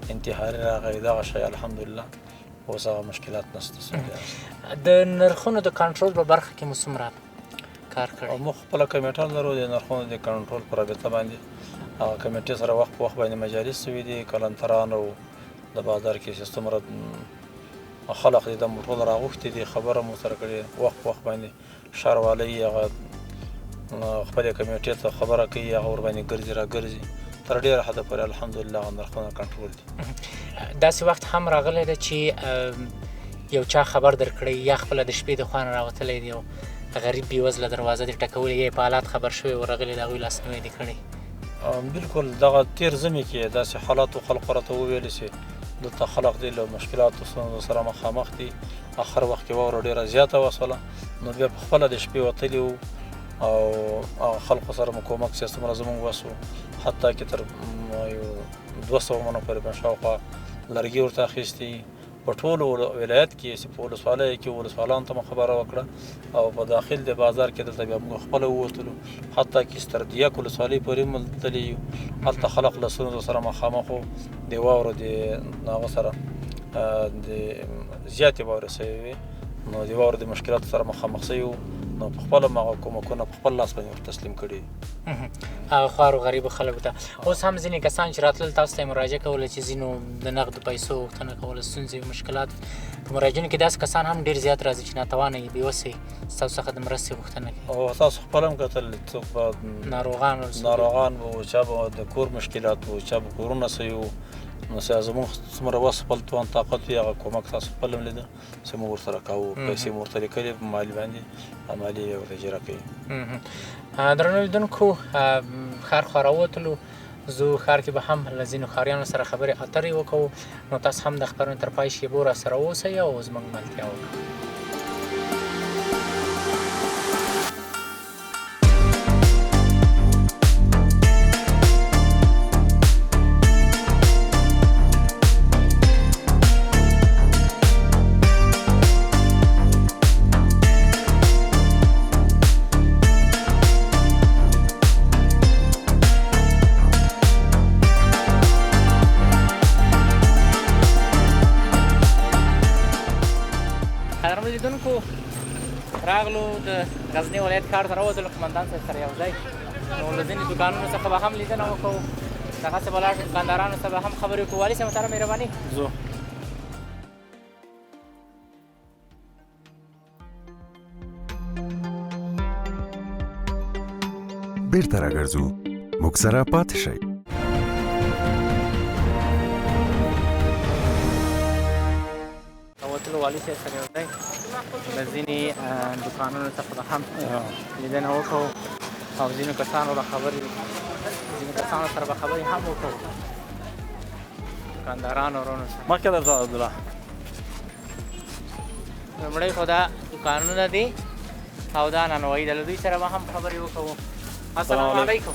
انتحاري راغی، دغه شی الحمدلله اوس هغه مشکلات نشته. د نرخونو د کنټرول په برخه کې مو څومره کار کړی؟ موږ خپله کمیټه لرو د نرخونو د کنټرول په رابطه باندې، هغه کمیټې سره وخت په وخت باندې مجالس شوي دي، کلنتران او د بازار کې چې څومره خلق دي د موټرو راغوښتي دي، خبره مو سره کړې، وخت په وخت باندې ښاروالۍ هغه خپلې کمیټې ته خبره کوي، هغه ورباندې ګرځي راګرځي، تر ډېره حده پورې الحمدلله هغه نرخونه کنټرول دي. داسې وخت هم راغلی ده چې یو چا خبر درکړی یا خپله د شپې د خوا نه راوتلی دی او غریب بېوزله دروازه دې ټکولې یا یې په حالات خبر شوی ورغلی د هغوی لاسنیوی دې کړی؟ بالکل دغه تیر ژمي کې داسې حالاتو خلقو راته وویلې چې دلته خلق دی له مشکلاتو سره مخامخ دي، اخر وخت کې واوره ډېره زیاته وسوله، نو بیا په خپله د شپې وتلي وو او هغه خلقو سره مو کومک چې څومره زموږ وس و، حتی کې تر 200 منو پورې به شاوخوا لرګي ورته اخیستي، په ټولو ولایت کې چې په ولسوالیو کې ولسوالانو ته مو خبره وکړه، او په داخل د بازار کې دلته بیا موږ خپله ووتلو، حتی کې ستردیک ولسوالۍ پورې هم تللي یو، هلته خلق له ستونزو سره مخامخ وو، د واورو د هغه سره د زیاتې واورې سوې وې، نو د واورو د مشکلاتو سره مخامخ سوي وو، نو په خپله هم هغه کومکونه په خپل لاس باندې ور تسلیم کړي هغه خوارو غریبو خلکو ته. اوس هم ځینې کسان چې راتلل تاسو ته یې مراجعه کوله چې ځینو د نغدو پیسو غوښتنه کوله، ستونزې او مشکلات په مراجعینو کې داسې کسان هم ډېر زیات راځي چې ناتوانه یې بېوسه یې ستاسو څخه د مرستې غوښتنه کوي؟ او تاسو خپله هم کتل څوک به ناروغان وو، چا به د کور مشکلات وو، چا به کورونه سوي وو، نو زموږ څومره وس خپل توان طاقت وي هغه کومک تاسو خپل هم لیده چې موږ ورسره کوو، پیسې مو ورته لیکلې په مالي باندې مالي یې ورته اجرا کوي. درنو لیدونکو، ښار خوا راووتلو، زه ښار کې به هم له ځینو ښاریانو سره خبرې اترې وکړو، نو تاسو هم د خبرونې تر پای شیبو راسره اوسئ او زموږ ملتیا وکړئ. لیدونکو، راغلو د غزني ولایت ښار ته راووتلو، قمندان صاحب سره یو ځای، نو له ځینې دوکانونو څخه به هم لیدنه وکړو، دغسې به لاړ شو، دوکاندارانو سره به هم خبرې وکړو. والي صاحب محترم مهرباني ځو. بیرته راګرځو، موږ سره پاتې شئ. والي صاحب سره یو ځای د ځینې دوکانونو څخه به هم لیدنه وکړو او ځینو کسانو سره به خبرې هم وکړو، دوکاندارانو ورونو سره. مخکې درځه عبدالله. لومړی خو دا دوکانونه دي او دا نانوایي ده، له دوی سره به هم خبرې وکړو. السلام علیکم.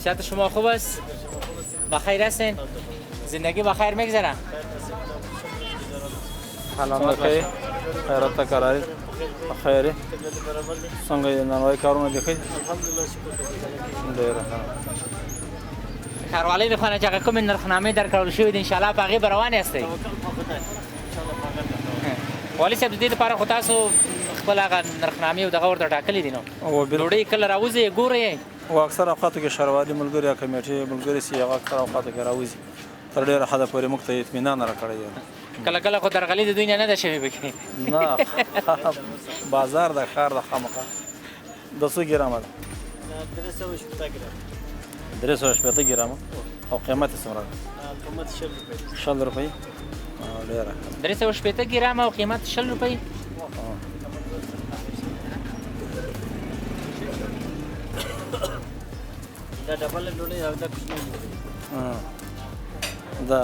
صحت شما خوب است؟ بخیر هستین؟ زندگی با خیر میگذره. سلامت کوي خیرات ته قراري خیرې څنګه یې نانوای کارونه دي ښه ډېره ښاروالۍ د خوا نه چې هغه کومې نرخنامې درکړل شوي دي انشاءالله په هغې به روان یاستئ. والي صاحب د دې لپاره خو تاسو خپل هغه نرخنامې او دغه ورته ټاکلي دي نو ډوډۍ کله راوځي ګورئ او اکثر اوقاتو کې ښاروالي ملګري یا کمیټې ملګري سي هغه اکثر اوقاتو کې راوځي تر ډېره حده پورې موږ ته اطمینان راکړی دی. کله کله خو درغلي د دوی نه ده شوې پکې نه بازار د ښار د خامخا د څو ګرامه ده 380 ګرامه او قیمت یې څومره ده؟ قیمت 60 روپۍ ډېره 380 ګرامه او قیمت 60 روپۍ. دا ډبله ډوډۍ او دا کوچنۍ ده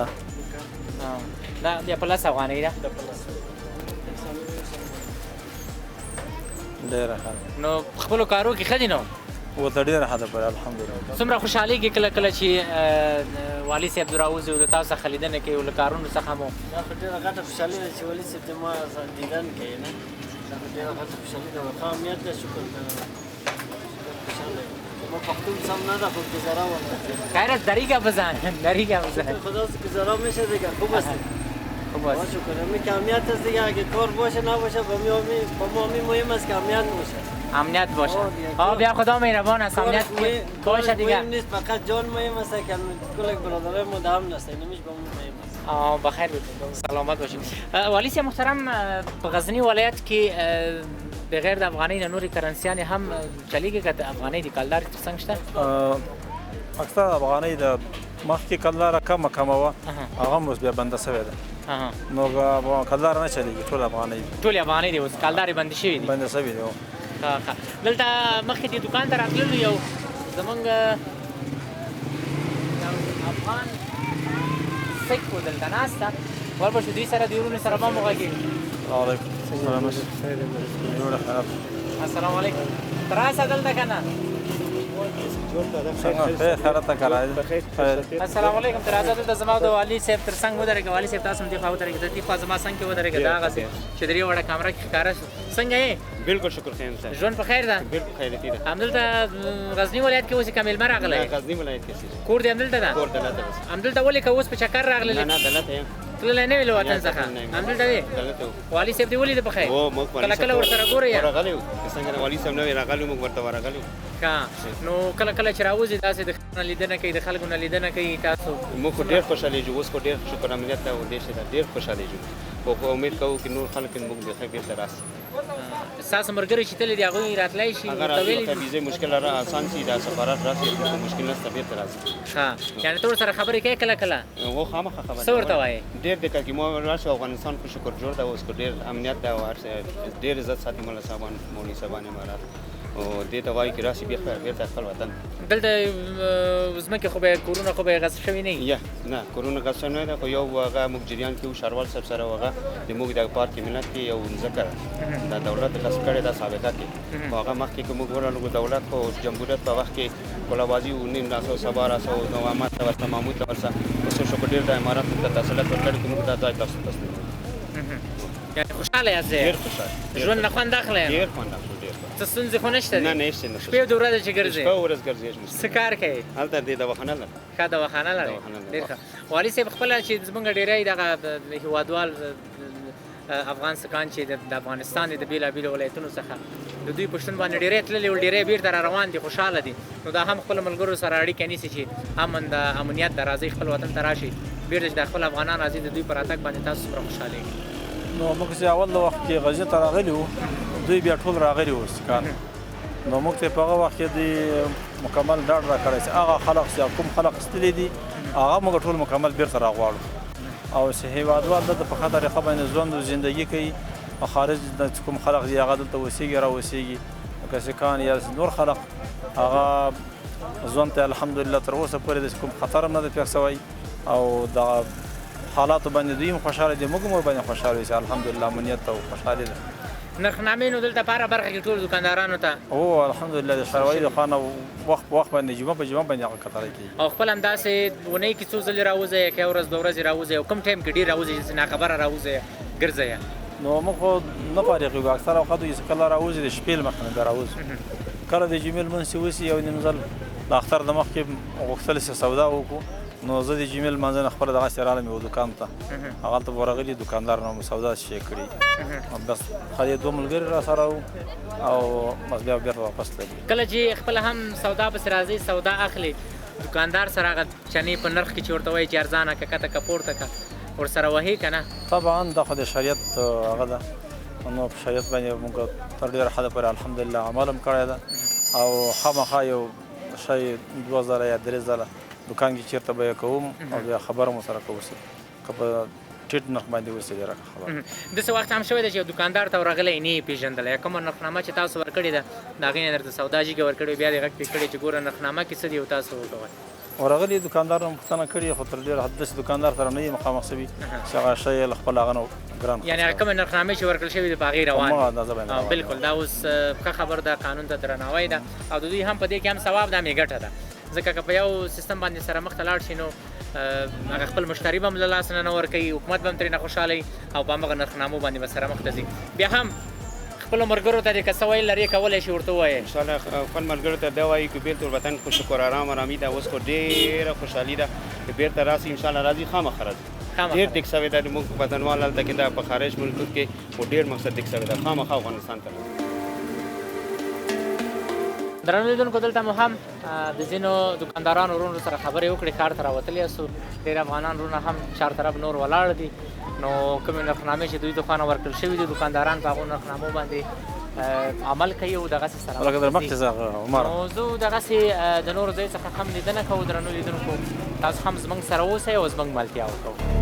دا بیا په 10 افغانۍ ده. ډېره ښه نو په خپلو کارو کې ښه دي نو ورته ډېره حده پورې الحمدلله. څومره خوشحالېږي کله کله چې والي صاحب راوځي او د تاسو څخه لیدنه کوي او له کارونو څخه مو دا خو ډېره غټه خوشحالي ده چې والي صاحب زما دیدن کوي نه دا خو ډېره غټه خوشحالي ده ښه امنیت ده شکر خوشحاله ما پختون سم نه ده خود گذرا والله خیرت دریگه بزن خدا گذرا میشه دیگه خوب است خوب است شکر همین که امنیت است دیگه اگه کار باشه نباشه با ما مهم است که امنیت امنیت باشه بیا خدا مهربان است امنیت باشه دیگه مهم نیست فقط جان مهم است که کل برادرای ما دام هستن نمیش با ما مهم است. بخیر سلامت باشید. والی صاحب محترم په غزنی ولایت کې بغیر د افغانۍ نه نورې کرنسیانې هم چلیږي که د افغانۍ د کلدارې تر څنګ شته؟ اکثر افغانۍ د مخکې کلداره کمه وه هغه هم اوس بیا بنده سوې ده نو کلداره نه چلیږي ټول افغانۍ ټولې افغانۍ دي اوس کلدارې بندې شوي دي بندې سوي دي. دلته مخکې دې دوکان ته راتللو یو زمونږ افغان سیک و دلته ناسته وربشو دوی سره د ورونو سره ما وغږېږو. وعلیکم السلام جوړه خراب السلام علیکم تر راسه دلته که نه السلام علیکم تر راسه دلته زما د والي صاحب تر څنګ ودرېږه. والي صاحب تاسو هم دې خوا ودرېږه د دې خوا زما څنګ کې ودرېږه دا هغسې چې درې وړه کامره کې ښکاره شو. څنګه یې؟ بالکل شکر خیر صاحب ژوند په خیر ده؟ بالکل خیریتي ده. همدلته غزني ولایت کې اوس که مېلمه راغلی غزني ولایت کې کور دې همدلته ده؟ کور دلته ده. همدلته ولې که اوس په چکر راغلی؟ نه دلته یم تللی نه وې له وطن څخه همدلته وې؟ دلته والي صاحب دې ولیده په خیر؟ کله کله ورسره ګورئ یا راغلی وو څنګه والي صاحب نه وې راغلی موږ ورته ورغلي وو نو کله کله چې راوځي داسې د خلکو نه لیدنه کوي د خلکو نه لیدنه کوي تاسو موږ خو ډېر خوشحالېږو اوس خو ډېر شکر امنیت ته او دې شي ته ډېر خوشحالېږو خو امید کوو چې نور خلک موږ بېرته راسي. ستاسو ملګري چې تللي دي هغوی راتلی شي اگر ویزې مشکل را آسان شي دا سفارت راسي مشکل نشته بېرته راسي. یعنې ته ورسره خبرې کوې کله کله؟ هو خامخا خبرې څه ورته وایې؟ ډېر دقت کې مو راشو افغانستان خو شکر جوړ ده اوس خو ډېر امنیت ده او هر څه ډېر عزت ساتي مولا صاحبان مولوي صاحبان امارات او دې ته وایي چې راسي بېرته خپل وطن. دلته ځمکې خو به کورونه خو به یې غصب شوي نه وي؟ نه کورونه غصب شوي نه ده خو یو هغه موږ جریان کې وو ښاروال صاحب سره هغه د موږ د پارک ملت کې یو ځمکه دا دولت غصب کړې ده سابقه کې خو هغه مخکې که موږ ورغلو دولت خو جمهوریت په وخت کې کلاوازي و 1900 سبا راسه او نوامات ته ورته محمود ته ورسه اوس شکر ډېر د امارات ته تسلط ورکړی چې موږ دا ځای تاسو تسلیم یعنې خوشحاله یاست؟ ډېر خوشحاله ژوند نه خوند اخلی یم؟ ډېر خوند اخلو ډېر څه ستونزې خو نشته دي؟ نه نشته شپې د ورځې چې ګرځې؟ شپه ورځ ګرځې څه کار کوې؟ هلته دې دواخانه لرم ښه دواخانه لرې؟ ډېر ښه. والي صاحب خپله چې زموږ ډېری دغه هېوادوال افغان سکان چې د افغانستان د بېلابېلو ولایتونو څخه د دوی په شتون باندې ډېری تللي ول ډېری بېرته را روان دي خوشحاله دي نو دا هم خپلو ملګرو سره اړیکه نیسي چې امنیت ده راځئ خپل وطن ته راشئ بېرته چې دا خپل افغانان راځي د دوی په راتګ باندې تاسو څومره خوشحالېږئ؟ نو موږ چې اول د وخت کې غزني ته راغلي وو دوی بیا ټول راغلي وو سکان نو موږ ته په هغه وخت کې د مکمل ډاډ راکړی چې هغه خلق چې کوم خلق ایستلي دي هغه موږ ټول مکمل بېرته راغواړو او چې هېوادوال دلته په ښه طریقه باندې ژوند او زندګي کوي او خارج د کوم خلق دي هغه دلته اوسېږي راوسېږي لکه سکان یا نور خلق هغه ژوند ته الحمدلله تر اوسه پورې د کوم خطر هم نه دی پېښ شوی او د حالاتو باندې دوی هم خوشحاله دي موږ هم ورباندې خوشحاله یو چې الحمدلله امنیت او خوشحالي ده. نرخنامې نو دلته په هره برخه کې ټول دوکاندارانو ته او الحمدلله د ښاروالۍ د خوا نه وخت په وخت باندې جمعه په جمعه باندې هغه کتلی کېږي او خپل همداسې اونۍ کې څو ځلې راوځئ که یو ورځ دوه ورځې راوځئ او کوم ټایم کې ډېر راوځئ چې ناخبره راوځئ ګرځئ نو موږ خو نه فارغېږو اکثره اوقات چې کله راوځي د شپې له مخکې نه بیا راوځو کله د جمعې لمونځ چې وسي یو نیم ځل د اختر د مخکې غوښتل چې سودا وکړو نو زه د جمعې لمانځه نه خپله دغسې راغلم یو دوکان ته هغلته به ورغلي دوکاندار نه مو سودا شی کړي بس خالي دوه ملګري را سره وو او بس بیا بېرته واپس تللي کله چې خپله هم سودا پسې راځئ سودا اخلي دوکاندار سره هغه چنې په نرخ کې چې ورته وایي چې ارزانه که کته که پورته که ورسره وهي که نه طبعا دا خو د شریعت هغه ده نو په شریعت باندې موږ تر ډېره حده پورې الحمدلله عمل هم کړی ده او خامخا یو شی 2000 یا 3000 دوکان کې چېرته به یې کوم او بیا خبره مو سره کوو که په ټیټ نرخ باندې وسي ډېره خبره داسې وخت هم شوی دی چې یو دوکاندار ته ورغلی نه یې پېژندلی کومه نرخنامه چې تاسو ورکړې ده د هغې نه درته سودا جګه ورکړې بیا دې غږ پرې کړې چې ګوره نرخنامه کې څه دي او تاسو وکوئ ورغلي دوکاندار نه پوښتنه کړې خو تر ډېره حد داسې دوکاندار سره نه یې مخامخ شوي چې هغه شی یې له خپل هغه نه ګران یعنې هغه کومې نرخنامې چې ورکړل شوي دي په هغې روان هماغه اندازه باندې روان بالکل دا اوس ښه خبر ده قانون ته درناوی ده او د دوی هم په دې کې هم ثواب ده هم یې ګټه ده ځکه که په یو سیستم باندې سره مخ ته لاړ شي نو هغه خپل مشتري به هم له لاسه نه ورکوي حکومت به هم ترې نه خوشحاله وي او په همغه نرخنامو باندې به سره مخ ته ځي بیا هم خپلو ملګرو ته دې که څه ویل لرې کولی شي ورته ووایې انشاءالله خپل ملګرو ته دا وایي که بېرته وطن خو شکر آرام ارامي ده اوس خو ډېره خوشحالي ده که بېرته راسي انشاءالله راځي خامخا راځي ډېر ټیک شوی ده زموږ وطنوال هلته کې دا په خارج ملکونو کې خو ډېر مقصد ټیک شوی ده خامخا افغانستان ته راځي درنو لیدونکو دلته مو هم د ځینو دوکاندارانو ورونو سره خبرې وکړې ښار ته راوتلي یاستو ډېر افغانان وروڼه هم چار طرف نور ولاړ دي نو کومې نرخنامې چې دوی د خوا نه ورکړل شوي دي دوکانداران په هغو نرخنامو باندې عمل کوي او دغسې سره لکه در مخکې زه عمر نو زه دغسې د نورو ځای څخه هم لیدنه کوو درنو لیدونکو تاسو هم زموږ سره اوسئ او زموږ ملتیا وکړو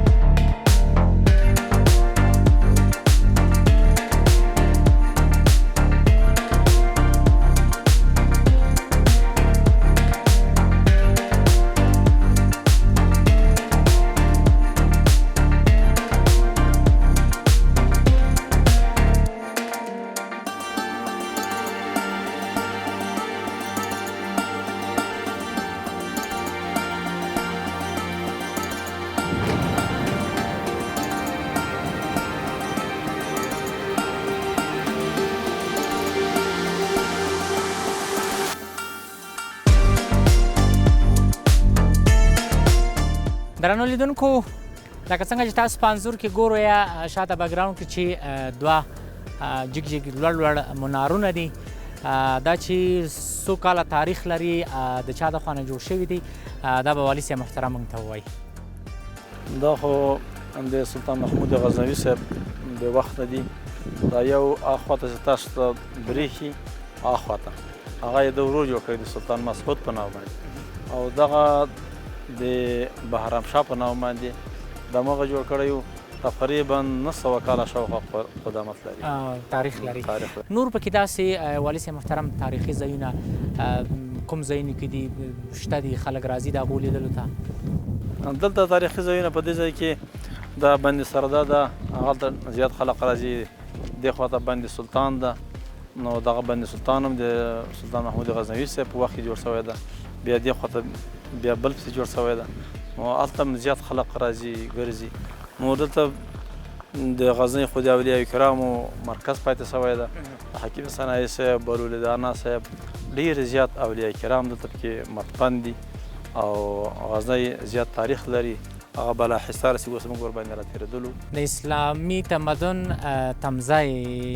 درنو لیدونکو لکه څنګه چې تاسو په انځور کې ګورو یا شاته بیکګراوند کې چې دوه جګ جګ لوړ لوړ منارونه دي دا چې څو کاله تاریخ لري د چا د خوا نه جوړ شوي دي دا به والي صاحب محترم موږ ته ووایي دا خو د سلطان محمود غزنوي صاحب د وخت نه دي دا یو اخواته چې تاسو ته برېښي اخواته هغه یې د ورور جوړ کړی د سلطان مسعود په نام باندې او دغه د بهرام شاه په نام باندې دماغه جوړ کړی و تقریبا 900 کاله شاوخوا قدامت لري تاریخ لري نور پکې داسې والي صاحب محترم تاریخي ځایونه کوم ځایونه کې دي شته دي خلک راځي د هغو لیدلو ته دلته تاریخي ځایونه په دې ځای کې د بند سردا ده هغلته زیات خلک راځي دې خواته بند سلطان ده نو دغه بند سلطان هم د سلطان محمود غزنوي صاحب په وخت کې جوړ شوی ده بیا دې خواته بیا بل پسې جوړ شوی ده نو هلته هم زیات خلک راځي ګرځي نو دلته د غزني خو د اولیاء کرامو مرکز پاتې شوی ده حکیم ثنایي صاحب بهلول دانا صاحب ډېر زیات اولیاء کرام دلته پکې مدفن دي او غزني زیات تاریخ لري هغه بالاحصار چې اوس موږ ورباندې راتېرېدلو د اسلامي تمدن تمځای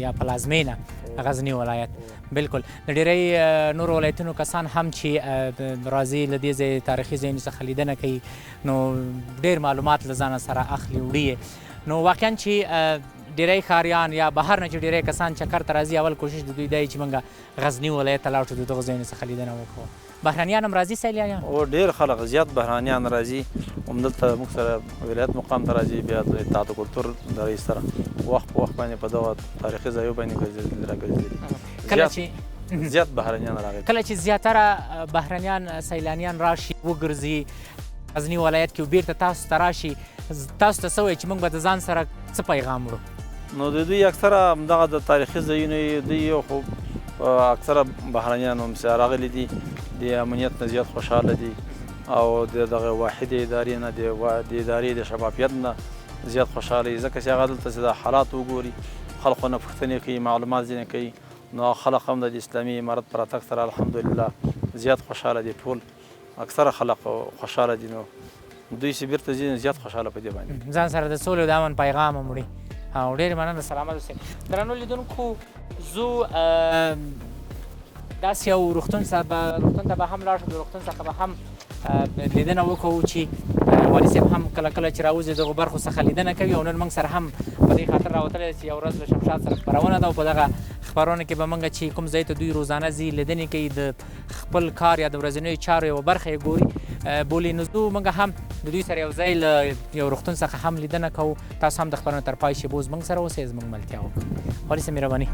یا پلازمینه غزني ولایت بالکل د ډېری نورو ولایتونو کسان هم چې راځي له دې ځای تاریخي ځایونو څخه لیدنه کوي نو ډېر معلومات له ځانه سره اخلي وړي نو واقعا چې ډېری ښاریان یا بهر نه چې ډېری کسان چکر ته راځي اول کوشش د دوی دی چې موږ غزني ولایت ته لاړ شو د دغو ځایونو څخه لیدنه وکړو بهرانیان هم راځي سیلانیان او ډېر خلک زیات بهرانیان راځي همدلته موږ سره ولایت مقام ته راځي بیا د اطاعت کلتور د رئیس سره وخت په وخت باندې په دغه تاریخي ځایو باندې راګرځېدلي زیات بهرانیان راغلي کله چې زیاتره بهرانیان سیلانیان راشي وګرځي غزني ولایت کې بیرته تاسو ته راشي تاسو ته څه وایي چې موږ به د ځان سره څه پیغام وړو نو د دوی اکثره همدغه د تاریخي ځایونه یې دوی خو اکثره بهرنیان هم چې راغلي دي د امنیت نه زیات خوشحاله دي او د دغه واحدې ادارې نه د ادارې د شفافیت نه زیات خوشحاله دي ځکه چې هغه دلته چې د حالات وګوري خلکو نه پوښتنې کوي معلومات ځینې کوي نو خلک هم د اسلامي امارت په راتګ سره الحمدلله زیات خوشحاله دي ټول اکثره خلک خوشحاله دي نو دوی چې بیرته ځي زیات خوشحاله په دې باندې ځان سره د سولې او د امن پیغام هم وړي او ډېرې مننه سلامت اوسئ درنو لیدونکو زه داسې یو روغتون ته به هم لاړ شو د روغتون څخه به هم لیدنه وکړو چې والي صاحب هم کله کله چې راوځي دغو برخو څخه لیدنه کوي او نن موږ سره هم په دې خاطر راوتلی چې یو ورځ له شمشاد سره خپرونه ده او په دغه خپرونه کې به موږ چې کوم ځای ته دوی روزانه ځي لیدنې کوي د خپل کار یا د ورځنیو چارو یوه برخه یې ګوري بولي نو زه موږ هم د دوی سره یو ځای له یو روغتون څخه هم لیدنه کوو تاسو هم د خپرونې تر پای شیبو زموږ سره اوسئ زموږ ملتیا وکړو والي صاحب مهرباني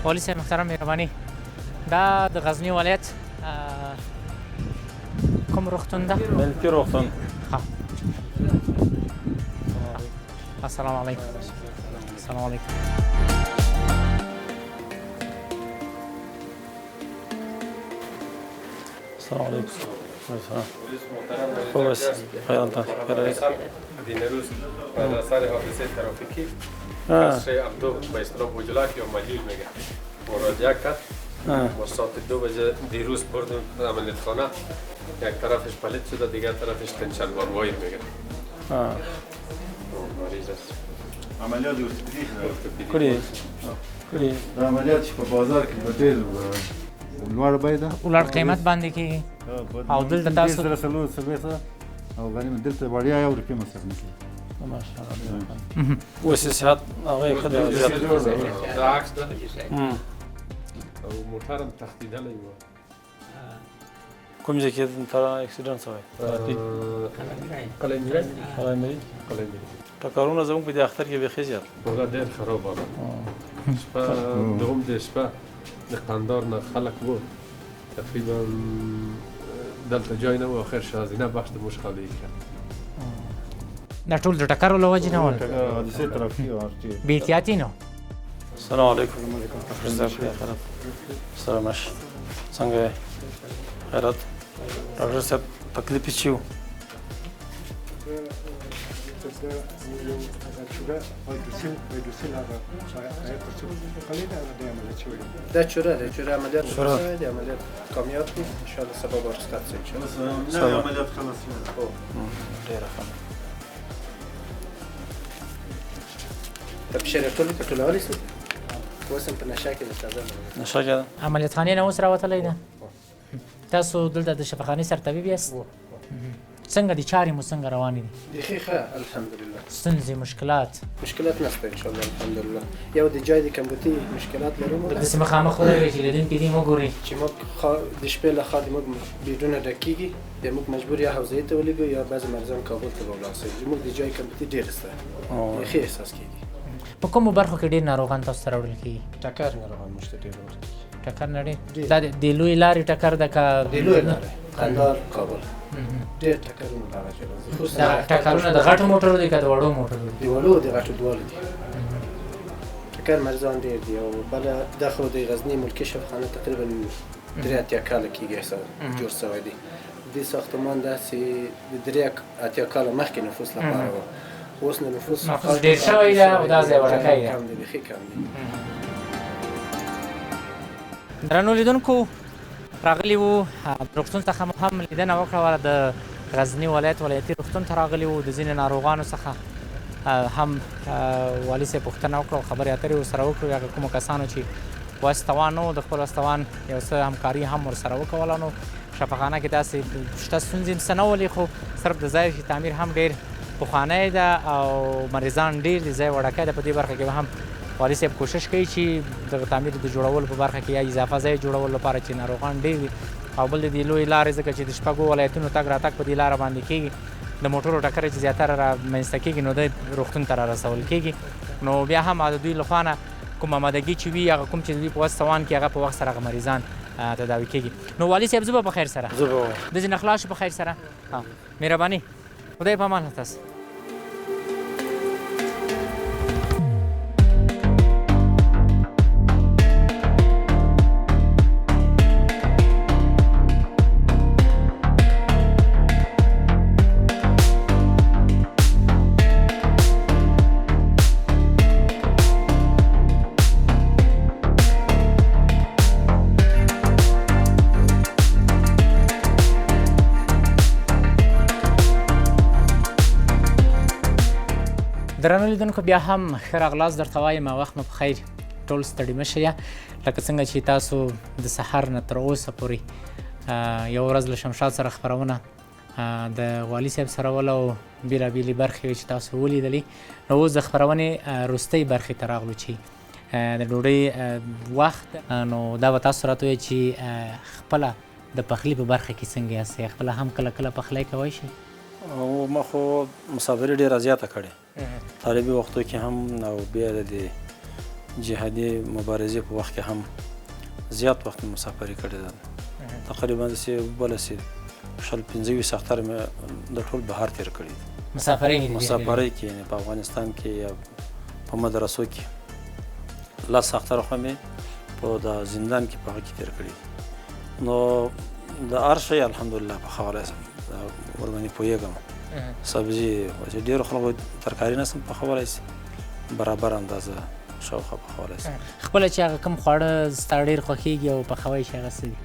والي صاحب محترم مهرباني دا د غزني ولایت کوم روغتون ده؟ ملکي روغتون السلام علیکم السلام علیکم السلام علیکم خوب است خیر انت خیر است دینروز از اثر حادثه ترافیکی کسر عبدو به اصطلاح بوجلاک یا ملیل میگه مراجعه کرد ما ساعت 2 بجه دیروز بردیم عملیاتخانه یک طرفش پلیت شده دیگر طرفش تنشنوار وایر میگه مریض است عملیات ارتوپدی کړي دا عملیات چې په بازار کې په ډېر لوړ بیه ده لوړ قیمت باندې کېږي او دلته تاسو سره څلوېښت او غنیمت دلته وړیا یو روپۍ مصرف نه کېږي ماشاءالله اوس یې صحت هغه یې ښه دی دا عکس ده او موټر هم تښتېدلی و کوم ځای کې اکسیډنټ شوی قلعه‌میری ټکرونه زموږ په دې اختر کې بیخي زیات هغه ډېر خراب آمد شپه دوم د شپه د قندار نه خلک و تقریبا دلته جای نه و آخر شازینه بخش د موش خالی کرد دا ټول د ټکرو له وجې نه ول حادثه ترافیکي بې احتیاطي نه السلام علیکم سلام مش څنګه یې خیرات ډاکټر صاحب تکلیف یې څه و دا چوره ده چوره عملیات شده دی عملیات کامیاب دی ان شاء الله سبب رخصت شد ان شاء الله عملیات خلاص شد ډیره ښه طب شریف ټولې کټولولې سو اوس هم په نشه کې ده تازه نشه کې عملیات خانې نه اوس راوتلی ده تاسو دلته د شفاخانې سرطبیب یاست څنګه دي چارې مو څنګه روانې دي بیخي ښه الحمدلله ستونزې مشکلات نشته ان شاء الله الحمدلله یو د جای د کمبودي مشکلات لرو داسې مخامخ ودرېږئ چې لیدونکي دې وګورئ چې موږ د شپې له خوا د موږ بیډونه ډکېږي بیا موږ مجبور یا حوزې ته ولېږو یا بعضې مریضان کابل ته به ولاړ شي زموږ د جای کمبودي ډېر شته بیخي احساس کېږي په کومو برخو کې ډېر ناروغان تاسو ته راوړل کېږي ټکر ناروغان موږ ته ډېر راوړل کېږي ټکر نه ډېر دا د لویې لارې ټکر ده که د لویې لارې قندار کابل ډېر ټکرونه هغه کې راځي دا ټکرونه د غټو موټرو دي که د وړو موټرو دي د وړو د غټو دواړو دي ټکر مریضان ډېر دي او بله دا خو د غزني ملکي شفاخانه تقریبا 83 کاله کېږي جوړ شوی دی دې ساختمان داسې د 83 کاله مخکې نفوس لپاره و اوس نه نفوس ډېر شوی ده او دا ځای وړوکی ده کم دی بیخي کم دی درنو لیدونکو راغلي وو روغتون څخه مو هم لیدنه وکړه د غزني ولایت ولایتي روغتون ته راغلي وو د ځینې ناروغانو څخه هم والي صاحب پوښتنه وکړه او خبرې اترې ورسره وکړو هغه کومو کسانو چې وسطوان نه و د خپل وسطوان یو څه همکاري هم ورسره وکوله. نو شفاخانه کې داسې شته ستونزې څه نه ولې، خو صرف د ځای چې تعمیر هم ډېر پخوانی ده او مریضان ډېر دي، ځای وړکی ده. په دې برخه کې به هم والي صاحب کوشش کوي چې د تعمیر د جوړولو په برخه کې یا اضافه ځای جوړولو لپاره چې ناروغان ډېر دي، او بل د دې لویې لارې ځکه چې د شپږو ولایتونو تګ راتګ په دې لاره باندې کېږي، د موټرو ټکرې چې زیاتره را منځته کېږي نو د روغتون ته را رسول کېږي. نو بیا هم د دوی لخوا نه کوم آمادګي چې وي هغه کوم چې دوی په وسطوان کې هغه په وخت سره هغه مریضان تداوي کېږي. نو والي صاحب زه به په خیر سره د ځینې خلاص شو په خیر سره. مهرباني، خدای په امان تاسو. درنو لیدونکو بیا هم ښه راغلاست درته وایم، وخت مو په خیر، ټول ستړي مه شئ. لکه څنګه چې تاسو د سحر نه تر اوسه پورې یو ورځ له شمشاد سره خپرونه د والي صاحب سره وله او بېلابېلې برخې وې چې تاسو ولیدلې. نو اوس د خپرونې وروستۍ برخې ته راغلو چې د ډوډۍ وخت. نو دا به تاسو راته ووایئ چې خپله د پخلي په برخه کې څنګه یاستئ؟ خپله هم کله کله پخلی کوئ شئ؟ ما خو مسافري ډېره زیاته کړې، طالبي وختو کې هم او بیا د جهادي مبارزې په وخت کې هم زیات وخت مسافري کړې ده. تقریبا داسې بله چې 15-20 اختر مې د ټول بهر تېر کړي دي مسافرۍ کې، یعنې په افغانستان کې یا په مدرسو کې 10 اختر خو مې په د زندان کې په هغه کې تېر کړي دي. نو د هر شی الحمدلله پخولی سم، ورباندې پوهېږم. سبزي چې ډېرو خلکو ترکاري نه سم پخولی سي، برابر اندازه شاوخوا پخولی سي. خپله چې هغه کوم خواړه ستا ډېر خوښېږي او پخوی شي هغه څه دي؟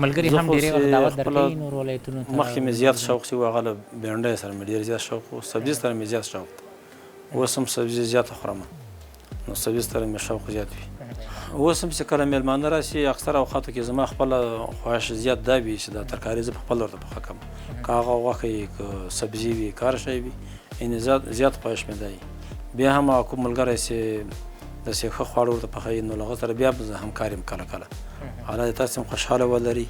ملګري هم ډېرې وخت دعوت درکوي نور ولایتونو ته؟ مخکې مې زیات شوق چې و هغه له بېنډۍ سره مې ډېر زیات شوق و، سبزي سره مې زیات شوق دی. اوس هم سبزي زیاته خورم، نو سبزي سره مې شوق زیات وي. اوس هم چې کله میلمانه راشي اکثر اوقاتو کې زما خپله خواهش زیات دا وي چې دا ترکاري زه پخپله ورته پخه کړم، که هغه غوښه وي که سبزي وي که هر شی وي، یعنې زیات خواهش مې دا وي. بیا هم کوم ملګری چې داسې ښه خواړه ورته پخوي نو له هغه سره بیا زه همکار یم کله کله. حالا تاسې هم خوشحاله ولري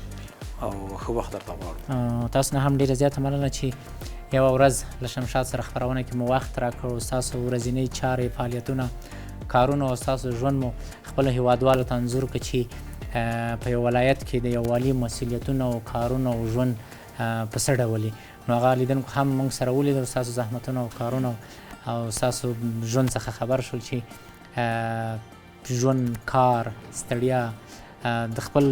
او ښه وخت درته غواړو. تاسو نه هم ډېره زیاته مننه چې یوه ورځ له شمشاد سره خپرونه کې مو وخت راکړ، ستاسو ورځنۍ چارې فعالیتونه کارونه او ستاسو ژوند مو خپلو هیوادوالو ته انځور کړه چې په یو ولایت کې د یو والي مسؤلیتونه او کارونه او ژوند په څه ډول وي. نو هغه لیدونکو هم موږ سره ولیدل ستاسو زحمتونه او کارونه او ستاسو ژوند څخه خبر شول چې ژوند، کار، ستړیا، د خپل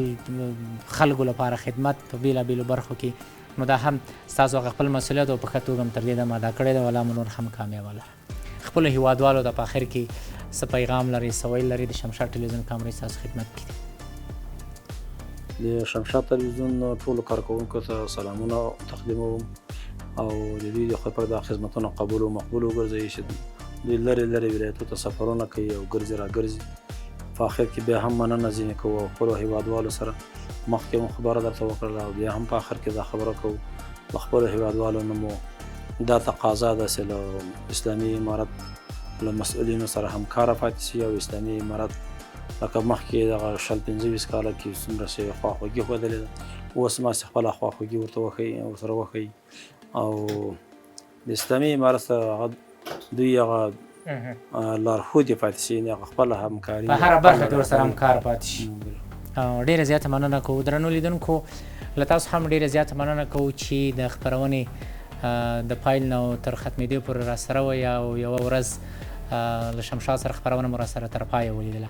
خلکو لپاره خدمت په بېلابېلو برخو کې. نو دا هم ستاسو هغه خپل مسؤلیت او په ښه توګه هم تر دې دمه ادا کړی دی. والله مو نور هم کامیابه لره. خپلو هیوادوالو ته په آخر کې څه پیغام لري، څه ویل لري؟ د شمشاد ټلویزیون کامرې ستاسو خدمت کې دي. د شمشاد ټلویزیون ټولو کارکوونکو ته سلامونه تقدیموم او د دوی د خپل د خدمتونو قبول او مقبول وګرځوي چې دوی لرې لرې ولایتو ته سفرونه کوي او ګرځي را ګرځي. په آخر کې بیا هم مننه ځینې کوو او خپلو هیوادوالو سره مخکې مو خبره درته وکړله او بیا هم په آخر کې دا خبره کوو د خپلو هیوادوالو نه مو دا تقاضا ده چې له اسلامي امارت له مسؤلینو سره همکاره پاتې شي او اسلامي امارت لکه مخکې دغه 15-20 کاله کې څومره چې خواخوږي ښودلې ده، اوس ما چې خپله خواخوږي ورسره وښیي او د اسلامي امارت سره هغه دوی هغه لارښودې پاتې شي، یعنې هغه خپله همکاري په هره برخه کې ورسره همکار پاتې شي. ډېره زیاته مننه کوو. درنو لیدونکو له تاسو هم ډېره زیاته مننه کوو چې د خپرونې د پایل نه تر ختمېدو پورې راسره وئ او یوه ورځ له شمشاد سره خپرونه مو راسره تر پایه ولیدله.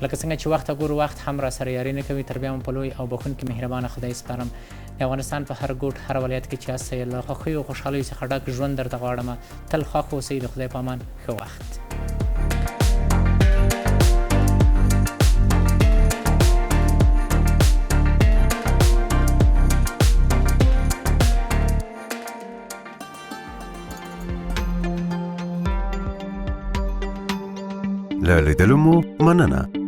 لکه څنګه چې وخت ګورو وخت هم راسره یاري نه کوي، تر بیا هم په لوی او بخښونکي مهربانه خدای سپارم. د افغانستان په هر ګوټ هر ولایت کې چې یاستئ له خوښیو او خوشحالیو څخه ډک ژوند درته غواړم. تل خوښ اوسئ. د خدای په امان. ښه وخت. له لیدلو مو مننه.